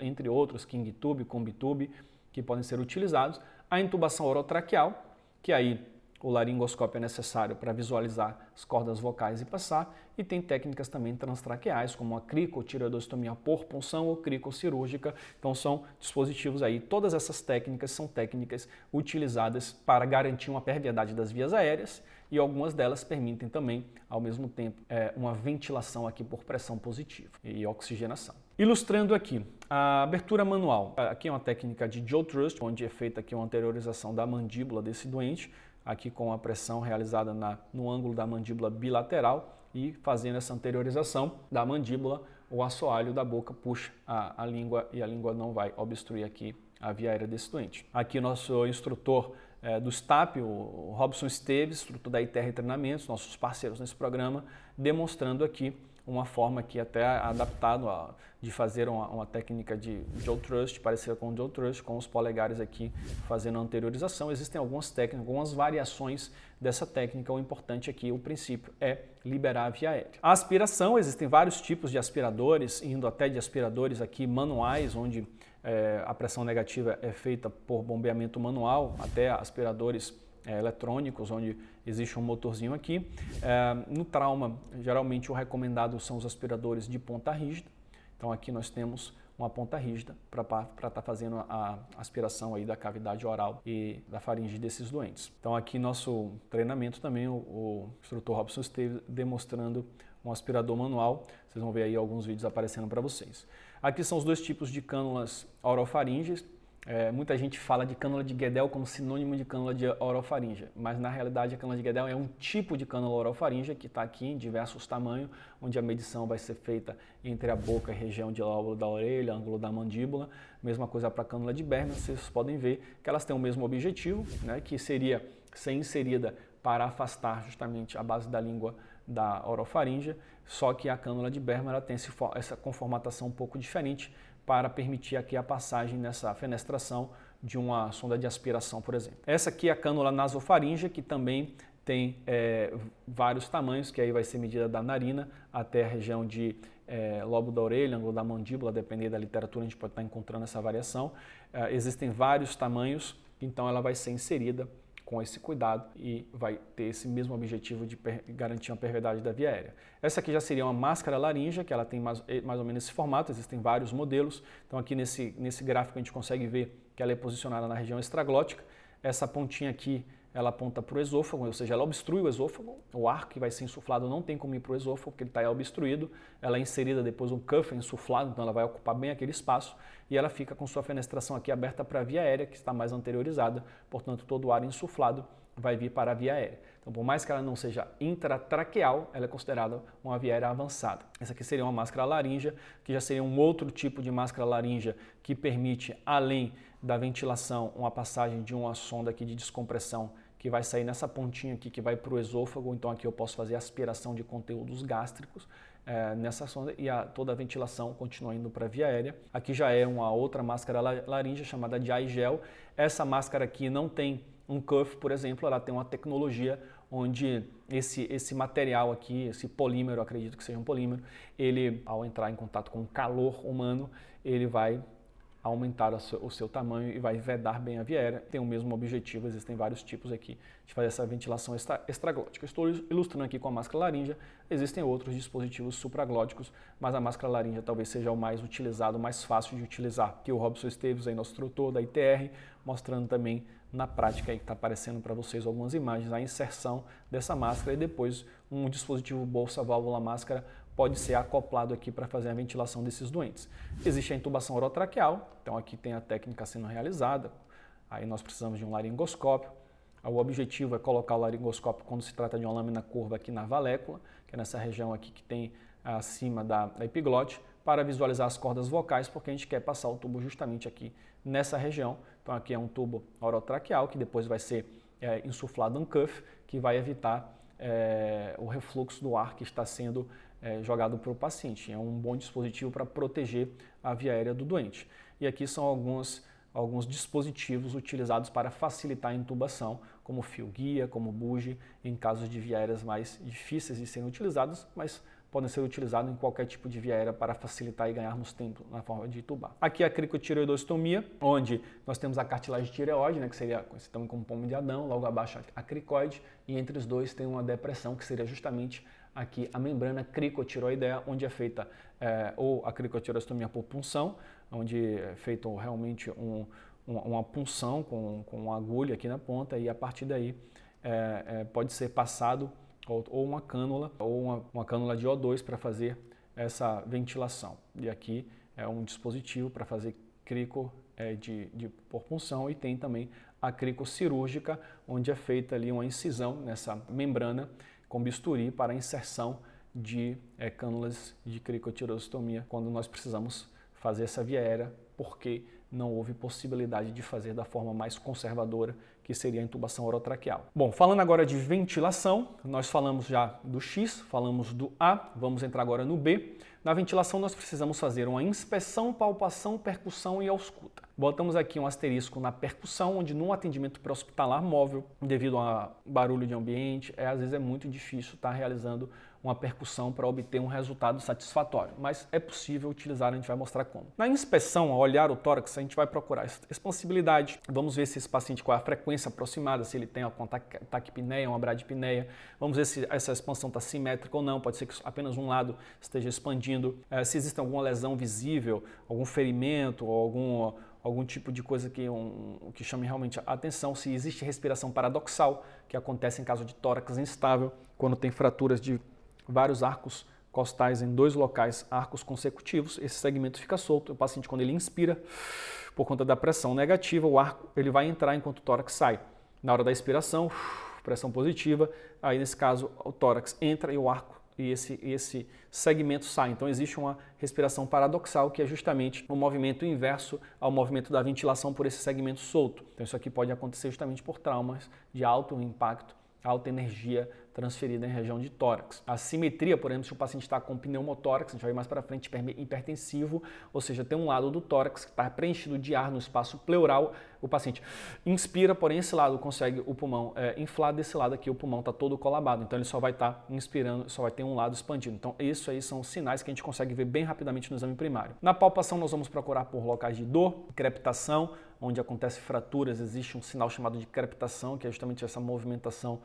entre outros, King Tube, Combi Tube, que podem ser utilizados. A intubação orotraqueal, que aí o laringoscópio é necessário para visualizar as cordas vocais e passar, e tem técnicas também transtraqueais, como a cricotireoidostomia por punção ou cricocirúrgica. Então são dispositivos aí, todas essas técnicas são técnicas utilizadas para garantir uma permeabilidade das vias aéreas, e algumas delas permitem também, ao mesmo tempo, uma ventilação aqui por pressão positiva e oxigenação. Ilustrando aqui, a abertura manual. Aqui é uma técnica de jaw thrust, onde é feita aqui uma anteriorização da mandíbula desse doente, aqui com a pressão realizada no ângulo da mandíbula bilateral, e fazendo essa anteriorização da mandíbula, o assoalho da boca puxa a língua, e a língua não vai obstruir aqui a via aérea desse doente. Aqui nosso instrutor do STAP, o Robson Esteves, instrutor da ITR Treinamentos, nossos parceiros nesse programa, demonstrando aqui uma forma aqui até adaptado de fazer uma técnica de jaw thrust, parecida com o jaw thrust, com os polegares aqui fazendo a anteriorização. Existem algumas técnicas, algumas variações dessa técnica. O importante aqui, o princípio, é liberar a via aérea. A aspiração, existem vários tipos de aspiradores, indo até de aspiradores aqui manuais, onde a pressão negativa é feita por bombeamento manual, até aspiradores eletrônicos, onde existe um motorzinho aqui. No trauma, geralmente o recomendado são os aspiradores de ponta rígida. Então aqui nós temos uma ponta rígida para estar fazendo a aspiração aí da cavidade oral e da faringe desses doentes. Então aqui nosso treinamento também, o instrutor Robson esteve demonstrando um aspirador manual. Vocês vão ver aí alguns vídeos aparecendo para vocês. Aqui são os dois tipos de cânulas orofaríngeas. Muita gente fala de cânula de Guedel como sinônimo de cânula de orofaringe, mas na realidade a cânula de Guedel é um tipo de cânula orofaringe que está aqui em diversos tamanhos, onde a medição vai ser feita entre a boca e a região de lóbulo da orelha, ângulo da mandíbula. Mesma coisa para a cânula de Bergman, vocês podem ver que elas têm o mesmo objetivo, né, que seria ser inserida para afastar justamente a base da língua da orofaringe, só que a cânula de Bergman ela tem essa conformatação um pouco diferente, para permitir aqui a passagem nessa fenestração de uma sonda de aspiração, por exemplo. Essa aqui é a cânula nasofaríngea, que também tem vários tamanhos, que aí vai ser medida da narina até a região de lóbulo da orelha, ângulo da mandíbula, dependendo da literatura, a gente pode estar encontrando essa variação. Existem vários tamanhos, então ela vai ser inserida com esse cuidado e vai ter esse mesmo objetivo de garantir a permeabilidade da via aérea. Essa aqui já seria uma máscara laríngea, que ela tem mais ou menos esse formato, existem vários modelos. Então aqui nesse gráfico a gente consegue ver que ela é posicionada na região extraglótica. Essa pontinha aqui, ela aponta para o esôfago, ou seja, ela obstrui o esôfago. O ar que vai ser insuflado não tem como ir para o esôfago, porque ele está obstruído. Ela é inserida depois um cuff insuflado, então ela vai ocupar bem aquele espaço e ela fica com sua fenestração aqui aberta para a via aérea, que está mais anteriorizada, portanto todo o ar insuflado vai vir para a via aérea. Então, por mais que ela não seja intratraqueal, ela é considerada uma via aérea avançada. Essa aqui seria uma máscara laríngea, que já seria um outro tipo de máscara laríngea que permite, além da ventilação, uma passagem de uma sonda aqui de descompressão que vai sair nessa pontinha aqui que vai para o esôfago. Então aqui eu posso fazer aspiração de conteúdos gástricos nessa sonda e toda a ventilação continua indo para a via aérea. Aqui já é uma outra máscara laríngea chamada de iGel. Essa máscara aqui não tem um cuff, por exemplo, ela tem uma tecnologia onde esse material aqui, esse polímero, acredito que seja um polímero, ele ao entrar em contato com o calor humano, ele vai aumentar o seu tamanho e vai vedar bem a via aérea. Tem o mesmo objetivo, existem vários tipos aqui de fazer essa ventilação extraglótica. Estou ilustrando aqui com a máscara laríngea, existem outros dispositivos supraglóticos, mas a máscara laríngea talvez seja o mais utilizado, o mais fácil de utilizar. Aqui o Robson Esteves, aí, nosso instrutor da ITR, mostrando também na prática aí que está aparecendo para vocês algumas imagens, a inserção dessa máscara e depois um dispositivo bolsa válvula máscara pode ser acoplado aqui para fazer a ventilação desses doentes. Existe a intubação orotraqueal, então aqui tem a técnica sendo realizada, aí nós precisamos de um laringoscópio. O objetivo é colocar o laringoscópio quando se trata de uma lâmina curva aqui na valécula, que é nessa região aqui que tem acima da epiglote, para visualizar as cordas vocais, porque a gente quer passar o tubo justamente aqui nessa região. Então aqui é um tubo orotraqueal, que depois vai ser insuflado um cuff, que vai evitar o refluxo do ar que está sendo jogado para o paciente. É um bom dispositivo para proteger a via aérea do doente. E aqui são alguns dispositivos utilizados para facilitar a intubação, como fio guia, como bugie, em casos de via aéreas mais difíceis de serem utilizados, mas podem ser utilizados em qualquer tipo de via aérea para facilitar e ganharmos tempo na forma de tubar. Aqui a cricotireoidostomia, onde nós temos a cartilagem tireoide, né, que seria conhecida também como pomo de Adão, logo abaixo a cricoide, e entre os dois tem uma depressão, que seria justamente aqui a membrana cricotiroidea, onde é feita ou a cricotireoidostomia por punção, onde é feito realmente uma punção com uma agulha aqui na ponta, e a partir daí pode ser passado ou uma cânula ou uma cânula de O2 para fazer essa ventilação. E aqui é um dispositivo para fazer crico por punção, e tem também a crico cirúrgica, onde é feita ali uma incisão nessa membrana com bisturi para a inserção de cânulas de cricotireoidostomia quando nós precisamos fazer essa via aérea, porque não houve possibilidade de fazer da forma mais conservadora, que seria a intubação orotraqueal. Bom, falando agora de ventilação, nós falamos já do X, falamos do A, vamos entrar agora no B. Na ventilação nós precisamos fazer uma inspeção, palpação, percussão e ausculta. Botamos aqui um asterisco na percussão, onde num atendimento pré-hospitalar móvel, devido a barulho de ambiente, às vezes é muito difícil estar realizando uma percussão para obter um resultado satisfatório, mas é possível utilizar, a gente vai mostrar como. Na inspeção, ao olhar o tórax, a gente vai procurar expansibilidade, vamos ver se esse paciente, qual é a frequência aproximada, se ele tem uma taquipneia, uma bradipneia, vamos ver se essa expansão está simétrica ou não, pode ser que apenas um lado esteja expandindo, se existe alguma lesão visível, algum ferimento, ou algum tipo de coisa que chame realmente a atenção, se existe respiração paradoxal, que acontece em caso de tórax instável, quando tem fraturas de vários arcos costais em dois locais, arcos consecutivos, esse segmento fica solto. O paciente, quando ele inspira, por conta da pressão negativa, o arco ele vai entrar enquanto o tórax sai. Na hora da expiração, pressão positiva, aí nesse caso o tórax entra e o arco e esse segmento sai. Então existe uma respiração paradoxal, que é justamente o movimento inverso ao movimento da ventilação por esse segmento solto. Então isso aqui pode acontecer justamente por traumas de alto impacto, alta energia transferida em região de tórax. A simetria, por exemplo, se o paciente está com pneumotórax, a gente vai ver mais para frente, hipertensivo, ou seja, tem um lado do tórax que está preenchido de ar no espaço pleural, o paciente inspira, porém esse lado consegue o pulmão inflar, desse lado aqui o pulmão está todo colabado, então ele só vai estar inspirando, só vai ter um lado expandido. Então isso aí são sinais que a gente consegue ver bem rapidamente no exame primário. Na palpação nós vamos procurar por locais de dor, crepitação, onde acontece fraturas, existe um sinal chamado de crepitação, que é justamente essa movimentação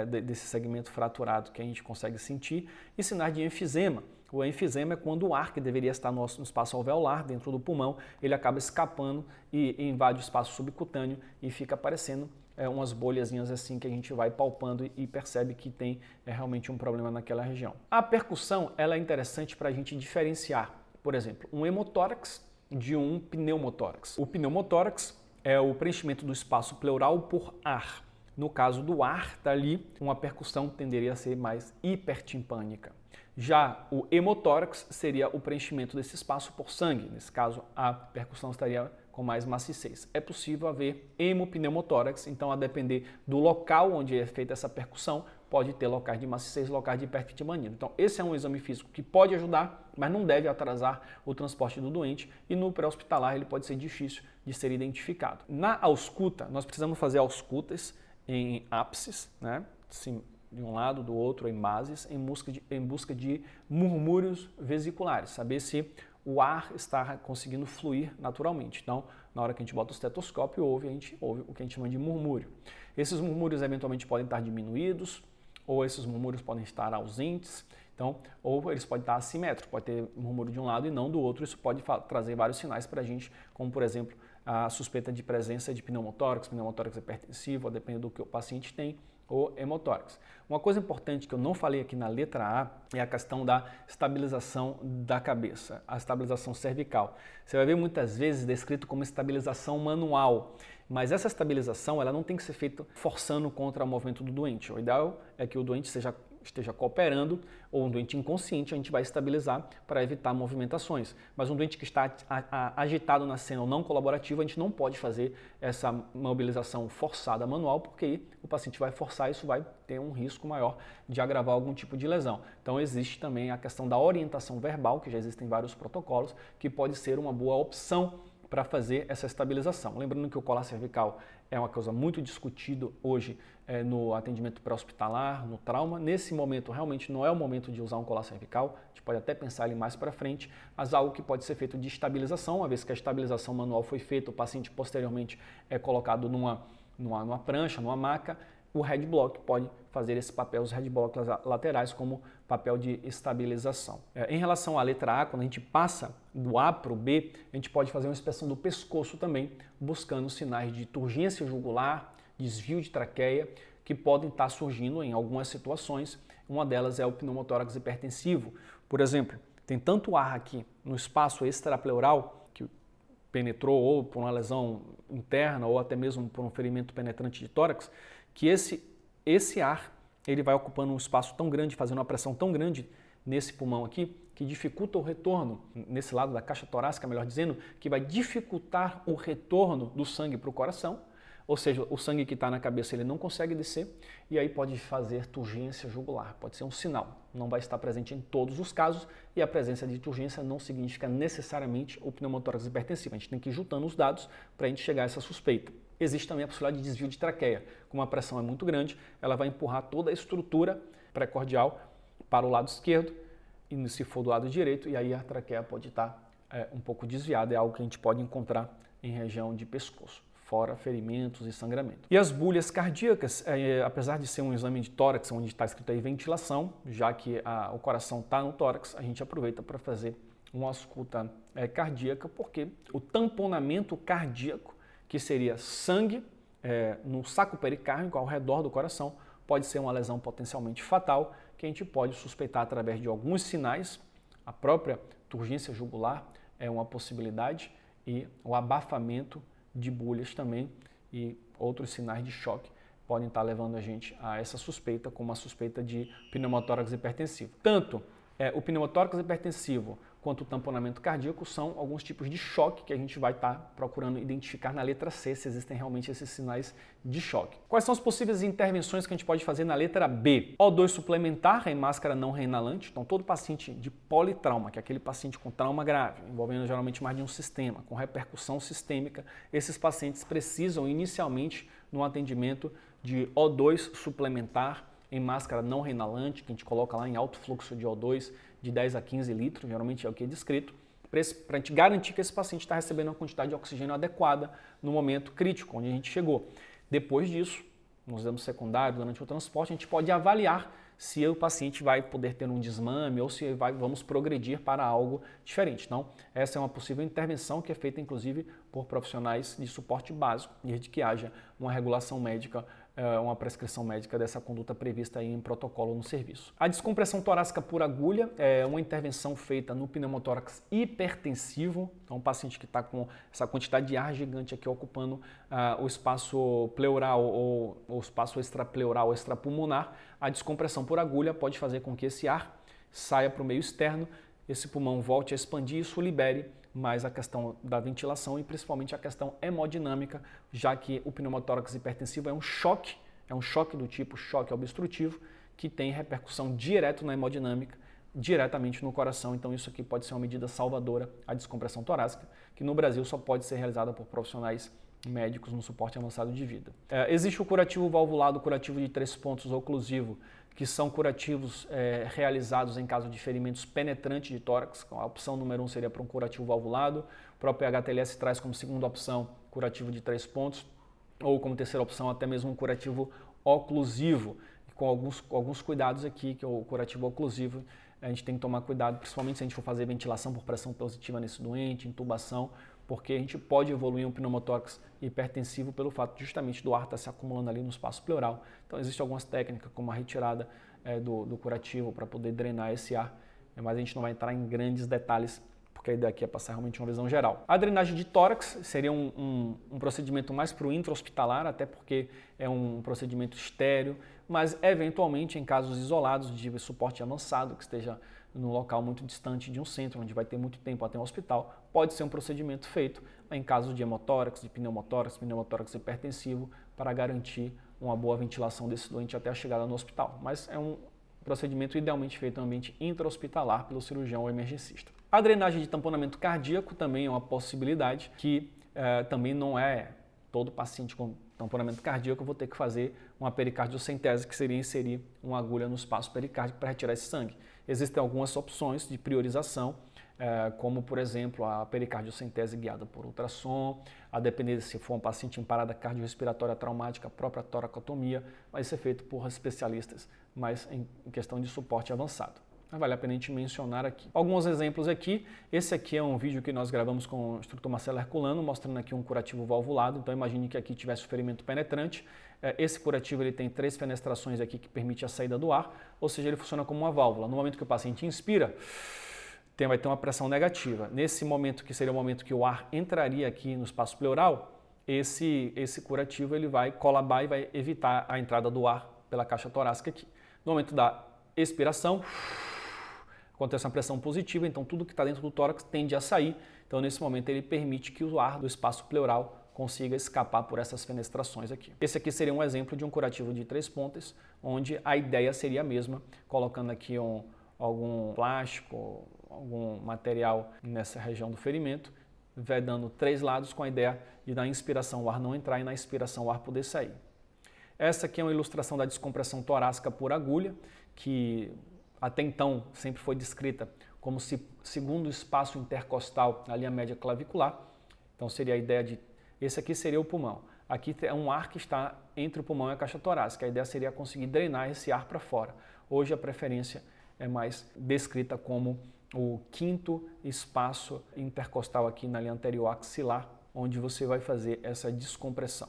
desse segmento fraturado que a gente consegue sentir, e sinais de enfisema. O enfisema é quando o ar que deveria estar no espaço alveolar, dentro do pulmão, ele acaba escapando e invade o espaço subcutâneo e fica aparecendo umas bolhazinhas assim que a gente vai palpando e percebe que tem realmente um problema naquela região. A percussão ela é interessante para a gente diferenciar, por exemplo, um hemotórax de um pneumotórax. O pneumotórax é o preenchimento do espaço pleural por ar. No caso do ar, tá ali, uma percussão tenderia a ser mais hipertimpânica. Já o hemotórax seria o preenchimento desse espaço por sangue. Nesse caso, a percussão estaria com mais maciez. É possível haver hemopneumotórax, então a depender do local onde é feita essa percussão, pode ter locais de maciez, locais de hipertimpania. Então esse é um exame físico que pode ajudar, mas não deve atrasar o transporte do doente, e no pré-hospitalar ele pode ser difícil de ser identificado. Na ausculta, nós precisamos fazer auscultas em ápices, né? Sim, de um lado, do outro, em bases, em busca de murmúrios vesiculares, saber se o ar está conseguindo fluir naturalmente. Então, na hora que a gente bota o estetoscópio, a gente ouve o que a gente chama de murmúrio. Esses murmúrios eventualmente podem estar diminuídos, ou esses murmúrios podem estar ausentes, então, ou eles podem estar assimétricos, pode ter murmúrio de um lado e não do outro. Isso pode trazer vários sinais para a gente, como por exemplo, a suspeita de presença de pneumotórax hipertensivo, dependendo do que o paciente tem, ou hemotórax. Uma coisa importante que eu não falei aqui na letra A é a questão da estabilização da cabeça, a estabilização cervical. Você vai ver muitas vezes descrito como estabilização manual, mas essa estabilização ela não tem que ser feita forçando contra o movimento do doente. O ideal é que o doente esteja cooperando, ou um doente inconsciente a gente vai estabilizar para evitar movimentações. Mas um doente que está agitado na cena ou não colaborativo, a gente não pode fazer essa mobilização forçada manual, porque o paciente vai forçar, isso vai ter um risco maior de agravar algum tipo de lesão. Então existe também a questão da orientação verbal, que já existem vários protocolos, que pode ser uma boa opção para fazer essa estabilização. Lembrando que o colar cervical é uma coisa muito discutida hoje no atendimento pré-hospitalar, no trauma. Nesse momento, realmente não é o momento de usar um colar cervical, a gente pode até pensar ali mais para frente, mas algo que pode ser feito de estabilização, uma vez que a estabilização manual foi feita, o paciente posteriormente é colocado numa prancha, numa maca, o headblock pode fazer esse papel, os headblocks laterais, como papel de estabilização. Em relação à letra A, quando a gente passa do A para o B, a gente pode fazer uma inspeção do pescoço também, buscando sinais de turgência jugular, desvio de traqueia, que podem estar surgindo em algumas situações. Uma delas é o pneumotórax hipertensivo. Por exemplo, tem tanto ar aqui no espaço extrapleural, que penetrou ou por uma lesão interna ou até mesmo por um ferimento penetrante de tórax, que esse ar ele vai ocupando um espaço tão grande, fazendo uma pressão tão grande nesse pulmão aqui, que dificulta o retorno, nesse lado da caixa torácica, melhor dizendo, que vai dificultar o retorno do sangue para o coração, ou seja, o sangue que está na cabeça ele não consegue descer e aí pode fazer turgência jugular, pode ser um sinal. Não vai estar presente em todos os casos e a presença de turgência não significa necessariamente o pneumotórax hipertensivo. A gente tem que ir juntando os dados para a gente chegar a essa suspeita. Existe também a possibilidade de desvio de traqueia. Como a pressão é muito grande, ela vai empurrar toda a estrutura precordial para o lado esquerdo e se for do lado direito, e aí a traqueia pode estar um pouco desviada, é algo que a gente pode encontrar em região de pescoço, fora ferimentos e sangramento. E as bulhas cardíacas, apesar de ser um exame de tórax, onde está escrito aí ventilação, já que o coração está no tórax, a gente aproveita para fazer uma ausculta cardíaca, porque o tamponamento cardíaco, que seria sangue no saco pericárdico ao redor do coração, pode ser uma lesão potencialmente fatal, que a gente pode suspeitar através de alguns sinais. A própria turgência jugular é uma possibilidade e o abafamento de bulhas também e outros sinais de choque podem estar levando a gente a essa suspeita, como a suspeita de pneumotórax hipertensivo. Tanto o pneumotórax hipertensivo quanto o tamponamento cardíaco são alguns tipos de choque que a gente vai estar procurando identificar na letra C, se existem realmente esses sinais de choque. Quais são as possíveis intervenções que a gente pode fazer na letra B? O2 suplementar em máscara não reinalante. Então, todo paciente de politrauma, que é aquele paciente com trauma grave, envolvendo geralmente mais de um sistema, com repercussão sistêmica, esses pacientes precisam inicialmente no atendimento de O2 suplementar em máscara não reinalante, que a gente coloca lá em alto fluxo de O2 de 10 a 15 litros, geralmente é o que é descrito, para a gente garantir que esse paciente está recebendo uma quantidade de oxigênio adequada no momento crítico, onde a gente chegou. Depois disso, nos exames secundários, durante o transporte, a gente pode avaliar se o paciente vai poder ter um desmame ou se vamos progredir para algo diferente. Então, essa é uma possível intervenção que é feita, inclusive, por profissionais de suporte básico, desde que haja uma regulação médica, uma prescrição médica dessa conduta prevista aí em protocolo no serviço. A descompressão torácica por agulha é uma intervenção feita no pneumotórax hipertensivo, então um paciente que está com essa quantidade de ar gigante aqui ocupando o espaço pleural ou o espaço extrapleural, extrapulmonar, a descompressão por agulha pode fazer com que esse ar saia para o meio externo, esse pulmão volte a expandir e isso libere mais a questão da ventilação e principalmente a questão hemodinâmica, já que o pneumotórax hipertensivo é um choque do tipo choque obstrutivo, que tem repercussão direta na hemodinâmica, diretamente no coração. Então isso aqui pode ser uma medida salvadora, a descompressão torácica, que no Brasil só pode ser realizada por profissionais médicos no suporte avançado de vida. Existe o curativo valvulado, curativo de 3 pontos oclusivo, que são curativos realizados em caso de ferimentos penetrantes de tórax. A opção número 1 seria para um curativo valvulado. O próprio HTLS traz como segunda opção curativo de 3 pontos, ou como terceira opção até mesmo um curativo oclusivo, com alguns cuidados aqui, que é o curativo oclusivo. A gente tem que tomar cuidado, principalmente se a gente for fazer ventilação por pressão positiva nesse doente, intubação, porque a gente pode evoluir um pneumotórax hipertensivo pelo fato justamente do ar estar se acumulando ali no espaço pleural. Então existem algumas técnicas, como a retirada do curativo para poder drenar esse ar, mas a gente não vai entrar em grandes detalhes, porque a ideia aqui é passar realmente uma visão geral. A drenagem de tórax seria um procedimento mais para o intra-hospitalar, até porque é um procedimento estéreo, mas eventualmente em casos isolados de suporte avançado, que esteja num local muito distante de um centro, onde vai ter muito tempo até um hospital, pode ser um procedimento feito em caso de hemotórax, de pneumotórax hipertensivo, para garantir uma boa ventilação desse doente até a chegada no hospital. Mas é um procedimento idealmente feito em ambiente intra-hospitalar pelo cirurgião ou emergencista. A drenagem de tamponamento cardíaco também é uma possibilidade que também não é todo paciente com tamponamento cardíaco, eu vou ter que fazer uma pericardiocentese, que seria inserir uma agulha no espaço pericárdico para retirar esse sangue. Existem algumas opções de priorização, como, por exemplo, a pericardiocentese guiada por ultrassom, a depender se for um paciente em parada cardiorrespiratória traumática, a própria toracotomia, vai ser feito por especialistas, mas em questão de suporte avançado. Vale a pena a gente mencionar aqui. Alguns exemplos aqui. Esse aqui é um vídeo que nós gravamos com o instrutor Marcelo Herculano, mostrando aqui um curativo valvulado. Então imagine que aqui tivesse o ferimento penetrante. Esse curativo ele tem 3 fenestrações aqui que permite a saída do ar, ou seja, ele funciona como uma válvula. No momento que o paciente inspira, vai ter uma pressão negativa. Nesse momento, que seria o momento que o ar entraria aqui no espaço pleural, esse curativo ele vai colabar e vai evitar a entrada do ar pela caixa torácica aqui. No momento da expiração, acontece uma pressão positiva, então tudo que está dentro do tórax tende a sair. Então, nesse momento, ele permite que o ar do espaço pleural consiga escapar por essas fenestrações aqui. Esse aqui seria um exemplo de um curativo de 3 pontas, onde a ideia seria a mesma, colocando aqui algum plástico, algum material nessa região do ferimento, vedando 3 lados com a ideia de na inspiração o ar não entrar e na expiração o ar poder sair. Essa aqui é uma ilustração da descompressão torácica por agulha, que até então sempre foi descrita como segundo espaço intercostal na linha média clavicular. Então seria a ideia de, esse aqui seria o pulmão. Aqui é um ar que está entre o pulmão e a caixa torácica. A ideia seria conseguir drenar esse ar para fora. Hoje a preferência é mais descrita como o 5º espaço intercostal aqui na linha anterior axilar, onde você vai fazer essa descompressão.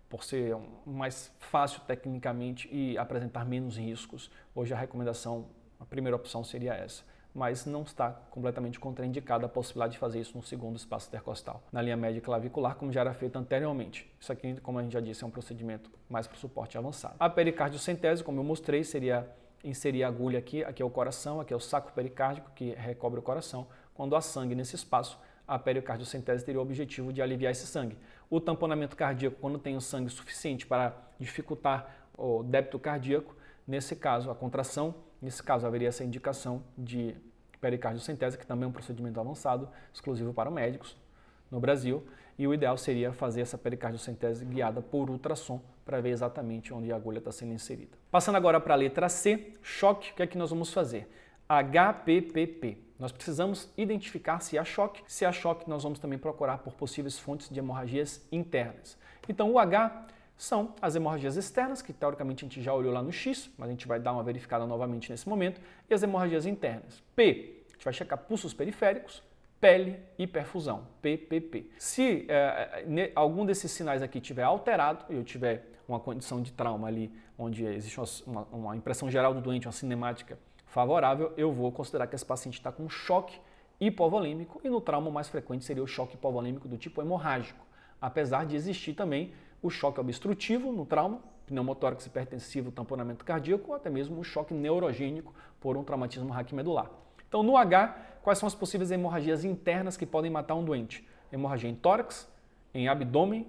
Por ser mais fácil tecnicamente e apresentar menos riscos, hoje a recomendação, a primeira opção seria essa, mas não está completamente contraindicada a possibilidade de fazer isso no 2º espaço intercostal, na linha média clavicular, como já era feito anteriormente. Isso aqui, como a gente já disse, é um procedimento mais para o suporte avançado. A pericardiocentese, como eu mostrei, seria inserir a agulha aqui é o coração, aqui é o saco pericárdico que recobre o coração. Quando há sangue nesse espaço, a pericardiocentese teria o objetivo de aliviar esse sangue. O tamponamento cardíaco, quando tem o sangue suficiente para dificultar o débito cardíaco, nesse caso, a contração, nesse caso haveria essa indicação de pericardiocentese, que também é um procedimento avançado, exclusivo para médicos no Brasil, e o ideal seria fazer essa pericardiocentese guiada por ultrassom para ver exatamente onde a agulha está sendo inserida. Passando agora para a letra C, choque, o que é que nós vamos fazer? HPPP. Nós precisamos identificar se há choque. Se há choque, nós vamos também procurar por possíveis fontes de hemorragias internas. Então, o H são as hemorragias externas, que teoricamente a gente já olhou lá no X, mas a gente vai dar uma verificada novamente nesse momento, e as hemorragias internas. P, a gente vai checar pulsos periféricos, pele e perfusão, PPP. Se algum desses sinais aqui estiver alterado, eu tiver uma condição de trauma ali, onde existe uma impressão geral do doente, uma cinemática favorável, eu vou considerar que esse paciente está com choque hipovolêmico, e no trauma o mais frequente seria o choque hipovolêmico do tipo hemorrágico, apesar de existir também o choque obstrutivo no trauma, pneumotórax hipertensivo, tamponamento cardíaco, ou até mesmo o choque neurogênico por um traumatismo raquimedular. Então, no H, quais são as possíveis hemorragias internas que podem matar um doente? Hemorragia em tórax, em abdômen,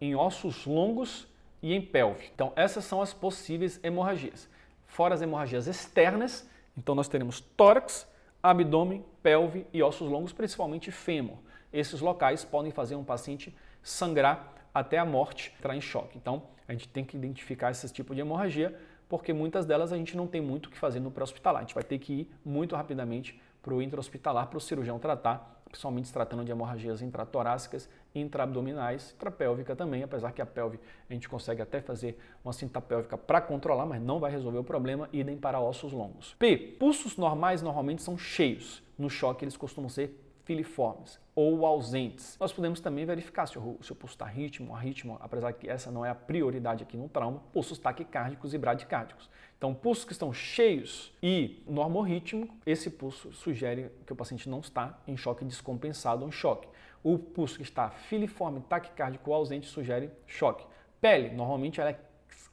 em ossos longos e em pelve. Então, essas são as possíveis hemorragias. Fora as hemorragias externas, então nós teremos tórax, abdômen, pelve e ossos longos, principalmente fêmur. Esses locais podem fazer um paciente sangrar até a morte, entrar em choque. Então, a gente tem que identificar esse tipo de hemorragia, porque muitas delas a gente não tem muito o que fazer no pré-hospitalar. A gente vai ter que ir muito rapidamente para o intra-hospitalar, para o cirurgião tratar, principalmente se tratando de hemorragias intratorácicas, intraabdominais, intrapélvica também, apesar que a pelve a gente consegue até fazer uma cinta pélvica para controlar, mas não vai resolver o problema, idem para ossos longos. P. Pulsos normais normalmente são cheios. No choque eles costumam ser filiformes ou ausentes. Nós podemos também verificar se o pulso está arrítmo, apesar que essa não é a prioridade aqui no trauma, pulsos taquicárdicos e bradicárdicos. Então, pulsos que estão cheios e normorrítmico, esse pulso sugere que o paciente não está em choque descompensado ou em choque. O pulso que está filiforme, taquicárdico ou ausente sugere choque. Pele, normalmente ela é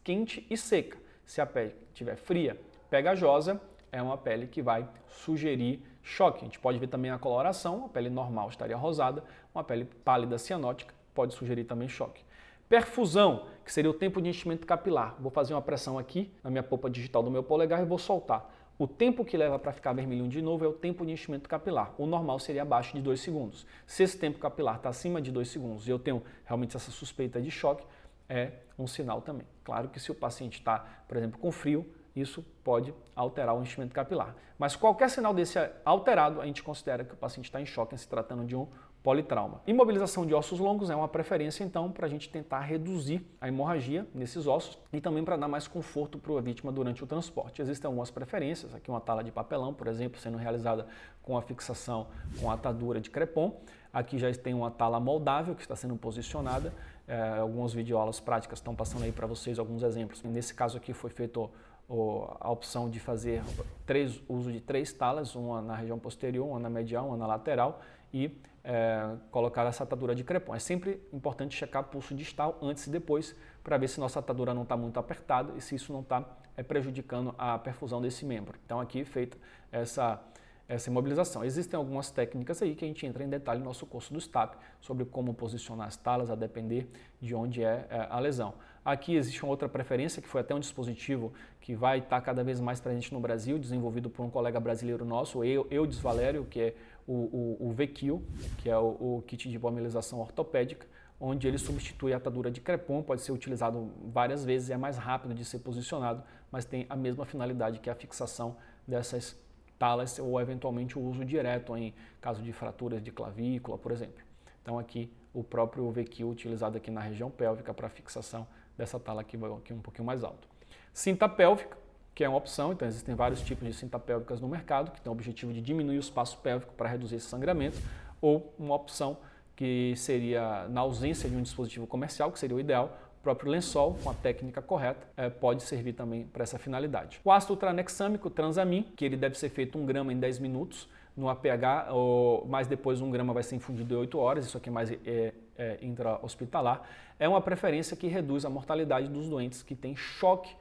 quente e seca. Se a pele estiver fria, pegajosa, é uma pele que vai sugerir choque. A gente pode ver também a coloração, a pele normal estaria rosada, uma pele pálida cianótica pode sugerir também choque. Perfusão, que seria o tempo de enchimento capilar. Vou fazer uma pressão aqui na minha polpa digital do meu polegar e vou soltar. O tempo que leva para ficar vermelhinho de novo é o tempo de enchimento capilar. O normal seria abaixo de 2 segundos. Se esse tempo capilar está acima de 2 segundos e eu tenho realmente essa suspeita de choque, é um sinal também. Claro que se o paciente está, por exemplo, com frio, isso pode alterar o enchimento capilar. Mas qualquer sinal desse alterado, a gente considera que o paciente está em choque, se tratando de um politrauma. Imobilização de ossos longos é uma preferência, então, para a gente tentar reduzir a hemorragia nesses ossos e também para dar mais conforto para a vítima durante o transporte. Existem algumas preferências, aqui uma tala de papelão, por exemplo, sendo realizada com a fixação com atadura de crepom. Aqui já tem uma tala moldável que está sendo posicionada. Algumas videoaulas práticas estão passando aí para vocês alguns exemplos. Nesse caso aqui foi feito a opção de fazer uso de 3 talas, uma na região posterior, uma na medial, uma na lateral e colocar essa atadura de crepom. É sempre importante checar pulso distal antes e depois para ver se nossa atadura não está muito apertada e se isso não está prejudicando a perfusão desse membro. Então aqui feita essa imobilização. Existem algumas técnicas aí que a gente entra em detalhe no nosso curso do STAP sobre como posicionar as talas a depender de onde é a lesão. Aqui existe uma outra preferência que foi até um dispositivo que vai estar cada vez mais presente no Brasil, desenvolvido por um colega brasileiro nosso, o Eudes Valério, que é o VQ, que é o kit de imobilização ortopédica, onde ele substitui a atadura de crepom, pode ser utilizado várias vezes, é mais rápido de ser posicionado, mas tem a mesma finalidade que a fixação dessas talas ou eventualmente o uso direto em caso de fraturas de clavícula, por exemplo. Então aqui o próprio VQ utilizado aqui na região pélvica para fixação dessa tala aqui um pouquinho mais alto. Cinta pélvica, que é uma opção, então existem vários tipos de cinta pélvicas no mercado que tem o objetivo de diminuir o espaço pélvico para reduzir esse sangramento, ou uma opção que seria na ausência de um dispositivo comercial, que seria o ideal, o próprio lençol, com a técnica correta, pode servir também para essa finalidade. O ácido tranexâmico, Transamin, que ele deve ser feito 1 grama em 10 minutos no APH, mas depois 1 grama vai ser infundido em 8 horas, isso aqui é mais intra-hospitalar. É uma preferência que reduz a mortalidade dos doentes que têm choque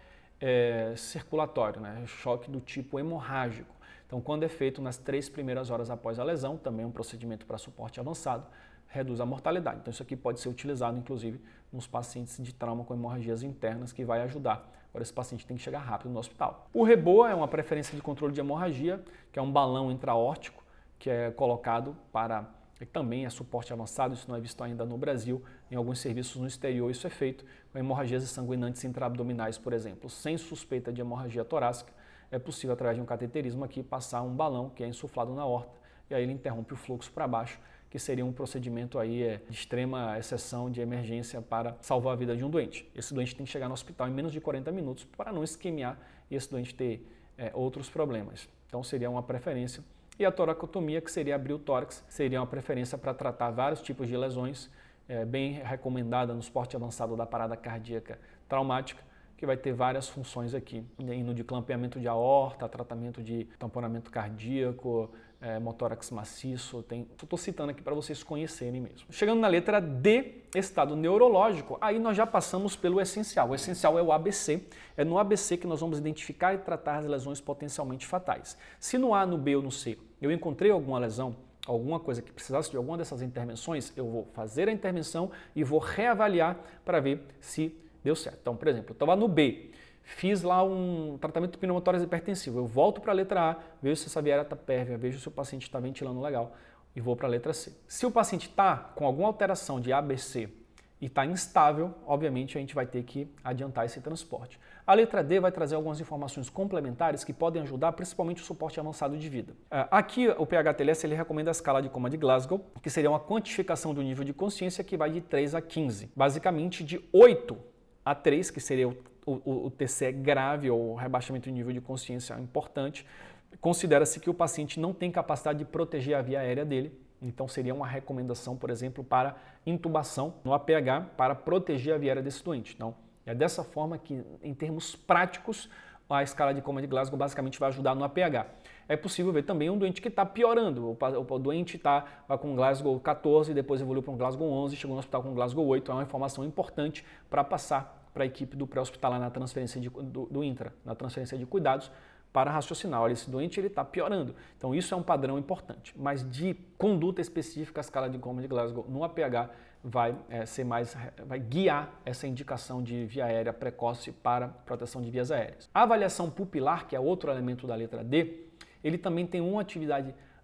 circulatório, né? Choque do tipo hemorrágico. Então, quando é feito nas 3 primeiras horas após a lesão, também um procedimento para suporte avançado, reduz a mortalidade. Então isso aqui pode ser utilizado, inclusive, nos pacientes de trauma com hemorragias internas, que vai ajudar. Agora esse paciente tem que chegar rápido no hospital. O Reboa é uma preferência de controle de hemorragia, que é um balão intraórtico, que é colocado para, também é suporte avançado, isso não é visto ainda no Brasil, em alguns serviços no exterior isso é feito, com hemorragias sanguinantes intraabdominais, por exemplo. Sem suspeita de hemorragia torácica, é possível, através de um cateterismo aqui, passar um balão que é insuflado na aorta, e aí ele interrompe o fluxo para baixo, que seria um procedimento aí de extrema exceção de emergência para salvar a vida de um doente. Esse doente tem que chegar no hospital em menos de 40 minutos para não isquemiar e esse doente ter outros problemas. Então seria uma preferência. E a toracotomia, que seria abrir o tórax, seria uma preferência para tratar vários tipos de lesões, bem recomendada no suporte avançado da parada cardíaca traumática, que vai ter várias funções aqui, indo de clampeamento de aorta, tratamento de tamponamento cardíaco, motórax maciço, estou citando aqui para vocês conhecerem mesmo. Chegando na letra D, estado neurológico, aí nós já passamos pelo essencial. O essencial é o ABC, é no ABC que nós vamos identificar e tratar as lesões potencialmente fatais. Se no A, no B ou no C eu encontrei alguma lesão, alguma coisa que precisasse de alguma dessas intervenções, eu vou fazer a intervenção e vou reavaliar para ver se deu certo. Então, por exemplo, eu estava no B, fiz lá um tratamento pneumotórax hipertensivo, eu volto para a letra A, vejo se essa viária está pérvia, vejo se o paciente está ventilando legal e vou para a letra C. Se o paciente está com alguma alteração de ABC e está instável, obviamente a gente vai ter que adiantar esse transporte. A letra D vai trazer algumas informações complementares que podem ajudar, principalmente o suporte avançado de vida. Aqui o PHTLS ele recomenda a escala de coma de Glasgow, que seria uma quantificação do nível de consciência que vai de 3 a 15, basicamente de 8 a 3, que seria o TC grave ou rebaixamento de nível de consciência importante. Considera-se que o paciente não tem capacidade de proteger a via aérea dele, então seria uma recomendação, por exemplo, para intubação no APH para proteger a via aérea desse doente. Então, é dessa forma que, em termos práticos, a escala de coma de Glasgow basicamente vai ajudar no APH. É possível ver também um doente que está piorando. O doente vai com Glasgow 14, depois evoluiu para um Glasgow 11, chegou no hospital com Glasgow 8. É uma informação importante para passar para a equipe do pré-hospitalar na transferência do intra, na transferência de cuidados, para raciocinar. Olha, esse doente está piorando. Então isso é um padrão importante. Mas de conduta específica, a escala de coma de Glasgow no APH vai guiar essa indicação de via aérea precoce para proteção de vias aéreas. A avaliação pupilar, que é outro elemento da letra D, ele também tem uma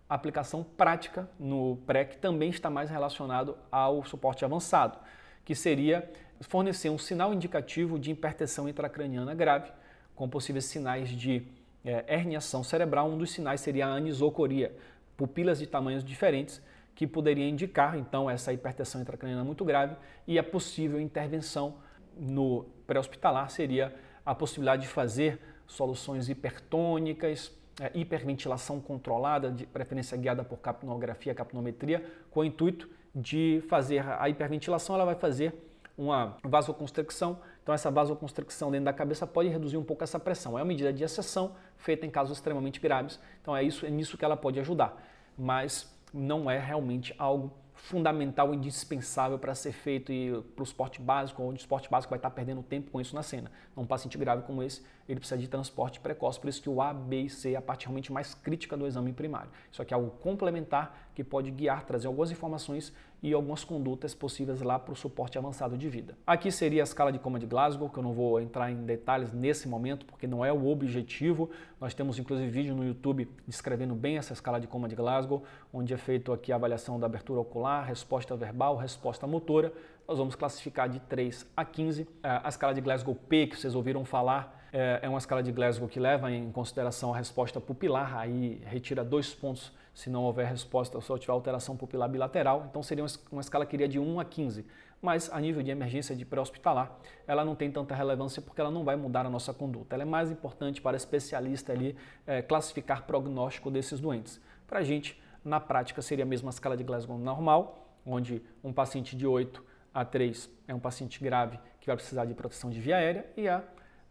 aplicação prática no pré, que também está mais relacionado ao suporte avançado, que seria fornecer um sinal indicativo de hipertensão intracraniana grave, com possíveis sinais de herniação cerebral. Um dos sinais seria a anisocoria, pupilas de tamanhos diferentes, que poderia indicar, então, essa hipertensão intracraniana muito grave, e a possível intervenção no pré-hospitalar seria a possibilidade de fazer soluções hipertônicas, hiperventilação controlada, de preferência guiada por capnografia, capnometria, com o intuito de fazer a hiperventilação. Ela vai fazer uma vasoconstricção, então essa vasoconstricção dentro da cabeça pode reduzir um pouco essa pressão. É uma medida de exceção feita em casos extremamente graves, então é nisso que ela pode ajudar, mas não é realmente algo fundamental e indispensável para ser feito e para o esporte básico, onde o esporte básico vai estar perdendo tempo com isso na cena. Um paciente grave como esse, ele precisa de transporte precoce, por isso que o A, B e C é a parte realmente mais crítica do exame primário. Isso aqui é algo complementar que pode guiar, trazer algumas informações e algumas condutas possíveis lá para o suporte avançado de vida. Aqui seria a escala de coma de Glasgow, que eu não vou entrar em detalhes nesse momento, porque não é o objetivo. Nós temos inclusive vídeo no YouTube descrevendo bem essa escala de coma de Glasgow, onde é feito aqui a avaliação da abertura ocular, resposta verbal, resposta motora. Nós vamos classificar de 3 a 15. A escala de Glasgow P, que vocês ouviram falar, é uma escala de Glasgow que leva em consideração a resposta pupilar, aí retira 2 pontos se não houver resposta ou se tiver alteração pupilar bilateral. Então seria uma escala que iria de 1 a 15. Mas a nível de emergência de pré-hospitalar, ela não tem tanta relevância porque ela não vai mudar a nossa conduta. Ela é mais importante para especialista ali classificar prognóstico desses doentes. Para a gente, na prática, seria a mesma escala de Glasgow normal, onde um paciente de 8 a 3 é um paciente grave que vai precisar de proteção de via aérea, e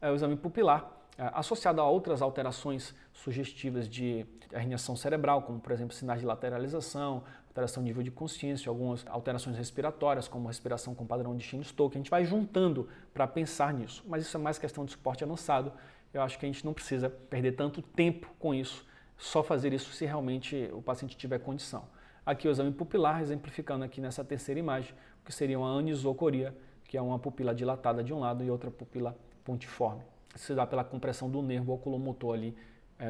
o exame pupilar, associado a outras alterações sugestivas de herniação cerebral, como por exemplo sinais de lateralização, alteração de nível de consciência, algumas alterações respiratórias, como respiração com padrão de Cheyne-Stokes. A gente vai juntando para pensar nisso, mas isso é mais questão de suporte avançado. Eu acho que a gente não precisa perder tanto tempo com isso, só fazer isso se realmente o paciente tiver condição. Aqui o exame pupilar, exemplificando aqui nessa terceira imagem, que seria uma anisocoria, que é uma pupila dilatada de um lado e outra pupila pontiforme. Isso se dá pela compressão do nervo oculomotor ali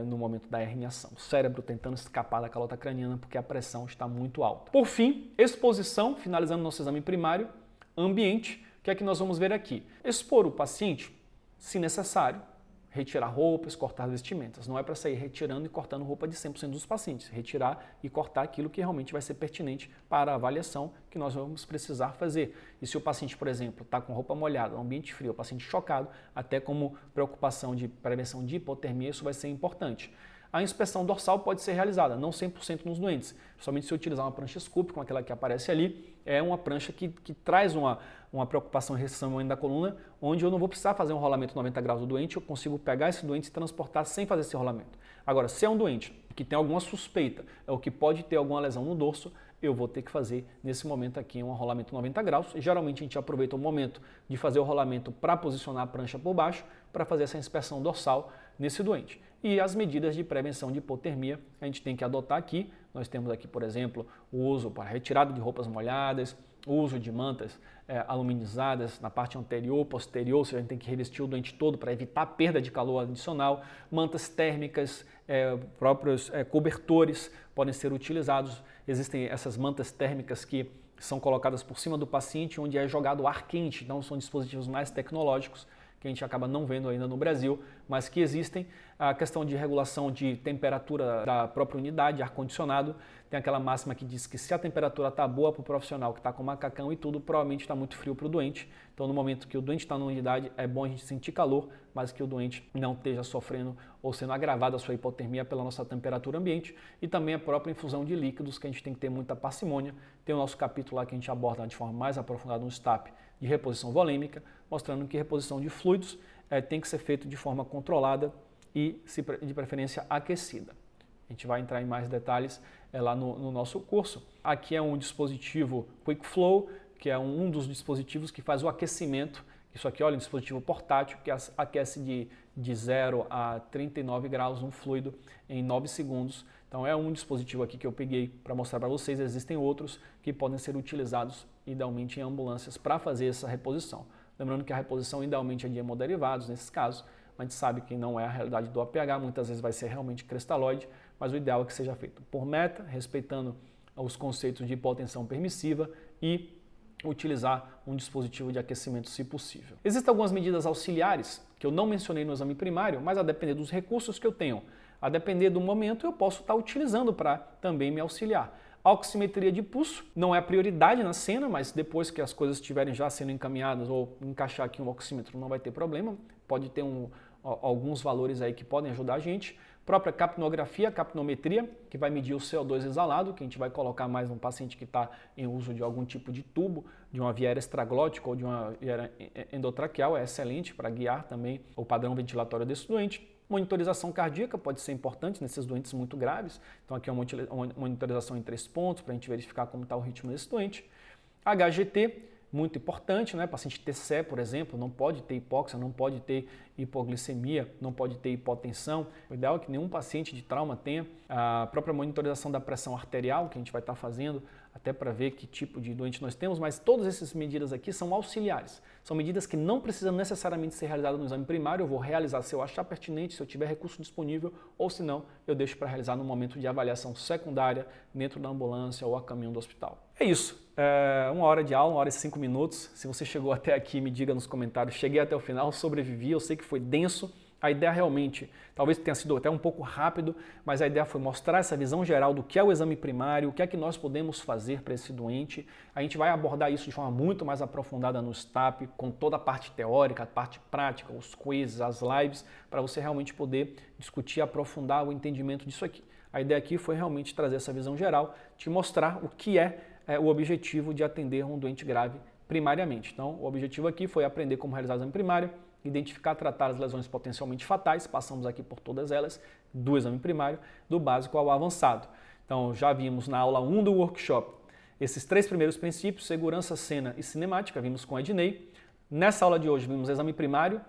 no momento da herniação. O cérebro tentando escapar da calota craniana porque a pressão está muito alta. Por fim, exposição, finalizando nosso exame primário, ambiente. O que é que nós vamos ver aqui? Expor o paciente, se necessário, retirar roupas, cortar vestimentas. Não é para sair retirando e cortando roupa de 100% dos pacientes. Retirar e cortar aquilo que realmente vai ser pertinente para a avaliação que nós vamos precisar fazer. E se o paciente, por exemplo, está com roupa molhada, ambiente frio, o paciente chocado, até como preocupação de prevenção de hipotermia, isso vai ser importante. A inspeção dorsal pode ser realizada, não 100% nos doentes, somente se utilizar uma prancha Scoop, como aquela que aparece ali. É uma prancha que traz uma preocupação em restrição da coluna, onde eu não vou precisar fazer um rolamento 90 graus do doente, eu consigo pegar esse doente e transportar sem fazer esse rolamento. Agora, se é um doente que tem alguma suspeita ou que pode ter alguma lesão no dorso, eu vou ter que fazer nesse momento aqui um rolamento 90 graus. Geralmente a gente aproveita o momento de fazer o rolamento para posicionar a prancha por baixo, para fazer essa inspeção dorsal nesse doente. E as medidas de prevenção de hipotermia a gente tem que adotar aqui. Nós temos aqui, por exemplo, o uso para retirada de roupas molhadas, o uso de mantas aluminizadas na parte anterior, posterior, ou seja, a gente tem que revestir o doente todo para evitar a perda de calor adicional. Mantas térmicas, próprios cobertores podem ser utilizados. Existem essas mantas térmicas que são colocadas por cima do paciente, onde é jogado ar quente, então são dispositivos mais tecnológicos, que a gente acaba não vendo ainda no Brasil, mas que existem. A questão de regulação de temperatura da própria unidade, ar-condicionado, tem aquela máxima que diz que se a temperatura está boa para o profissional que está com macacão e tudo, provavelmente está muito frio para o doente. Então, no momento que o doente está na unidade, é bom a gente sentir calor, mas que o doente não esteja sofrendo ou sendo agravada a sua hipotermia pela nossa temperatura ambiente. E também a própria infusão de líquidos, que a gente tem que ter muita parcimônia. Tem o nosso capítulo lá que a gente aborda de forma mais aprofundada no STAP de reposição volêmica, mostrando que reposição de fluidos tem que ser feita de forma controlada e de preferência aquecida. A gente vai entrar em mais detalhes lá no nosso curso. Aqui é um dispositivo Quick Flow, que é um dos dispositivos que faz o aquecimento. Isso aqui, olha, um dispositivo portátil que aquece de 0 a 39 graus um fluido em 9 segundos. Então é um dispositivo aqui que eu peguei para mostrar para vocês. Existem outros que podem ser utilizados idealmente em ambulâncias para fazer essa reposição. Lembrando que a reposição idealmente é de hemoderivados nesses casos, mas a gente sabe que não é a realidade do APH, muitas vezes vai ser realmente cristalóide, mas o ideal é que seja feito por meta, respeitando os conceitos de hipotensão permissiva e utilizar um dispositivo de aquecimento se possível. Existem algumas medidas auxiliares que eu não mencionei no exame primário, mas a depender dos recursos que eu tenho, a depender do momento, eu posso estar utilizando para também me auxiliar. A oximetria de pulso não é a prioridade na cena, mas depois que as coisas estiverem já sendo encaminhadas ou encaixar aqui um oxímetro não vai ter problema, pode ter alguns valores aí que podem ajudar a gente. Própria capnografia, capnometria, que vai medir o CO2 exalado, que a gente vai colocar mais num paciente que está em uso de algum tipo de tubo, de uma via extraglótica ou de uma via endotraqueal, é excelente para guiar também o padrão ventilatório desse doente. Monitorização cardíaca pode ser importante nesses doentes muito graves, então aqui é uma monitorização em 3 pontos para a gente verificar como está o ritmo desse doente. HGT, muito importante, né? Paciente TCE, por exemplo, não pode ter hipóxia, não pode ter hipoglicemia, não pode ter hipotensão. O ideal é que nenhum paciente de trauma tenha. A própria monitorização da pressão arterial, que a gente vai estar fazendo, até para ver que tipo de doente nós temos, mas todas essas medidas aqui são auxiliares. São medidas que não precisam necessariamente ser realizadas no exame primário, eu vou realizar se eu achar pertinente, se eu tiver recurso disponível, ou se não, eu deixo para realizar no momento de avaliação secundária, dentro da ambulância ou a caminho do hospital. É isso. 1 hora de aula, 1 hora e 5 minutos. Se você chegou até aqui, me diga nos comentários. Cheguei até o final, sobrevivi, eu sei que foi denso. A ideia realmente, talvez tenha sido até um pouco rápido, mas a ideia foi mostrar essa visão geral do que é o exame primário, o que é que nós podemos fazer para esse doente. A gente vai abordar isso de forma muito mais aprofundada no STAP, com toda a parte teórica, a parte prática, os quizzes, as lives, para você realmente poder discutir, aprofundar o entendimento disso aqui. A ideia aqui foi realmente trazer essa visão geral, te mostrar o que é o objetivo de atender um doente grave primariamente. Então, o objetivo aqui foi aprender como realizar o exame primário, identificar, tratar as lesões potencialmente fatais, passamos aqui por todas elas, do exame primário, do básico ao avançado. Então, já vimos na aula 1 do workshop esses 3 primeiros princípios, segurança, cena e cinemática, vimos com Ednei. Nessa aula de hoje vimos exame primário,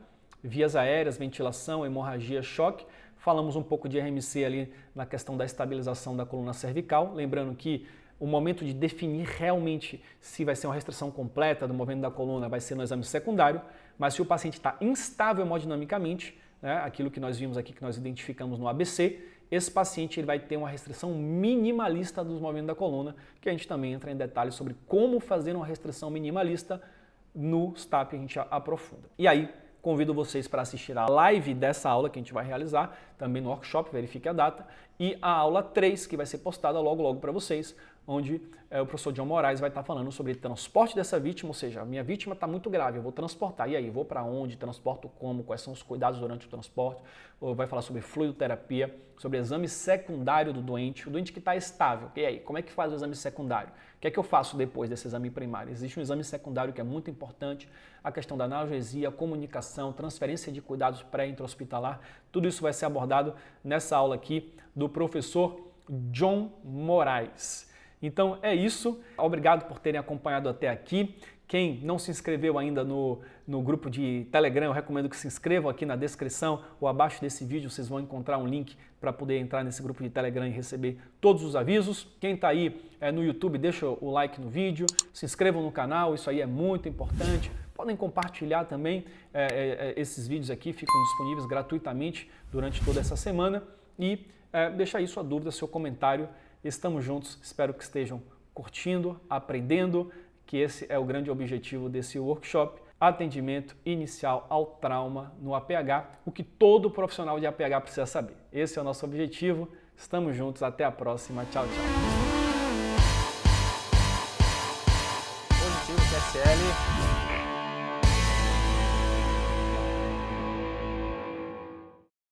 vias aéreas, ventilação, hemorragia, choque. Falamos um pouco de RMC ali na questão da estabilização da coluna cervical, lembrando que o momento de definir realmente se vai ser uma restrição completa do movimento da coluna vai ser no exame secundário, mas se o paciente está instável hemodinamicamente, né, aquilo que nós vimos aqui, que nós identificamos no ABC, esse paciente ele vai ter uma restrição minimalista dos movimentos da coluna, que a gente também entra em detalhes sobre como fazer uma restrição minimalista no STAP, a gente aprofunda. E aí, convido vocês para assistir a live dessa aula que a gente vai realizar, também no workshop, verifique a data, e a aula 3, que vai ser postada logo para vocês, onde o professor John Moraes vai estar falando sobre transporte dessa vítima, ou seja, a minha vítima está muito grave, eu vou transportar, e aí, vou para onde, transporto como, quais são os cuidados durante o transporte, ou vai falar sobre fluidoterapia, sobre exame secundário do doente, o doente que está estável, e aí, como é que faz o exame secundário? O que é que eu faço depois desse exame primário? Existe um exame secundário que é muito importante, a questão da analgesia, comunicação, transferência de cuidados pré-intra-hospitalar, tudo isso vai ser abordado nessa aula aqui do professor John Moraes. Então é isso, obrigado por terem acompanhado até aqui. Quem não se inscreveu ainda no grupo de Telegram, eu recomendo que se inscrevam aqui na descrição ou abaixo desse vídeo, vocês vão encontrar um link para poder entrar nesse grupo de Telegram e receber todos os avisos. Quem está aí no YouTube, deixa o like no vídeo, se inscrevam no canal, isso aí é muito importante. Podem compartilhar também, esses vídeos aqui ficam disponíveis gratuitamente durante toda essa semana e deixa aí sua dúvida, seu comentário. Estamos juntos, espero que estejam curtindo, aprendendo, que esse é o grande objetivo desse workshop, atendimento inicial ao trauma no APH, o que todo profissional de APH precisa saber. Esse é o nosso objetivo, estamos juntos, até a próxima, tchau, tchau. Positivo, QSL.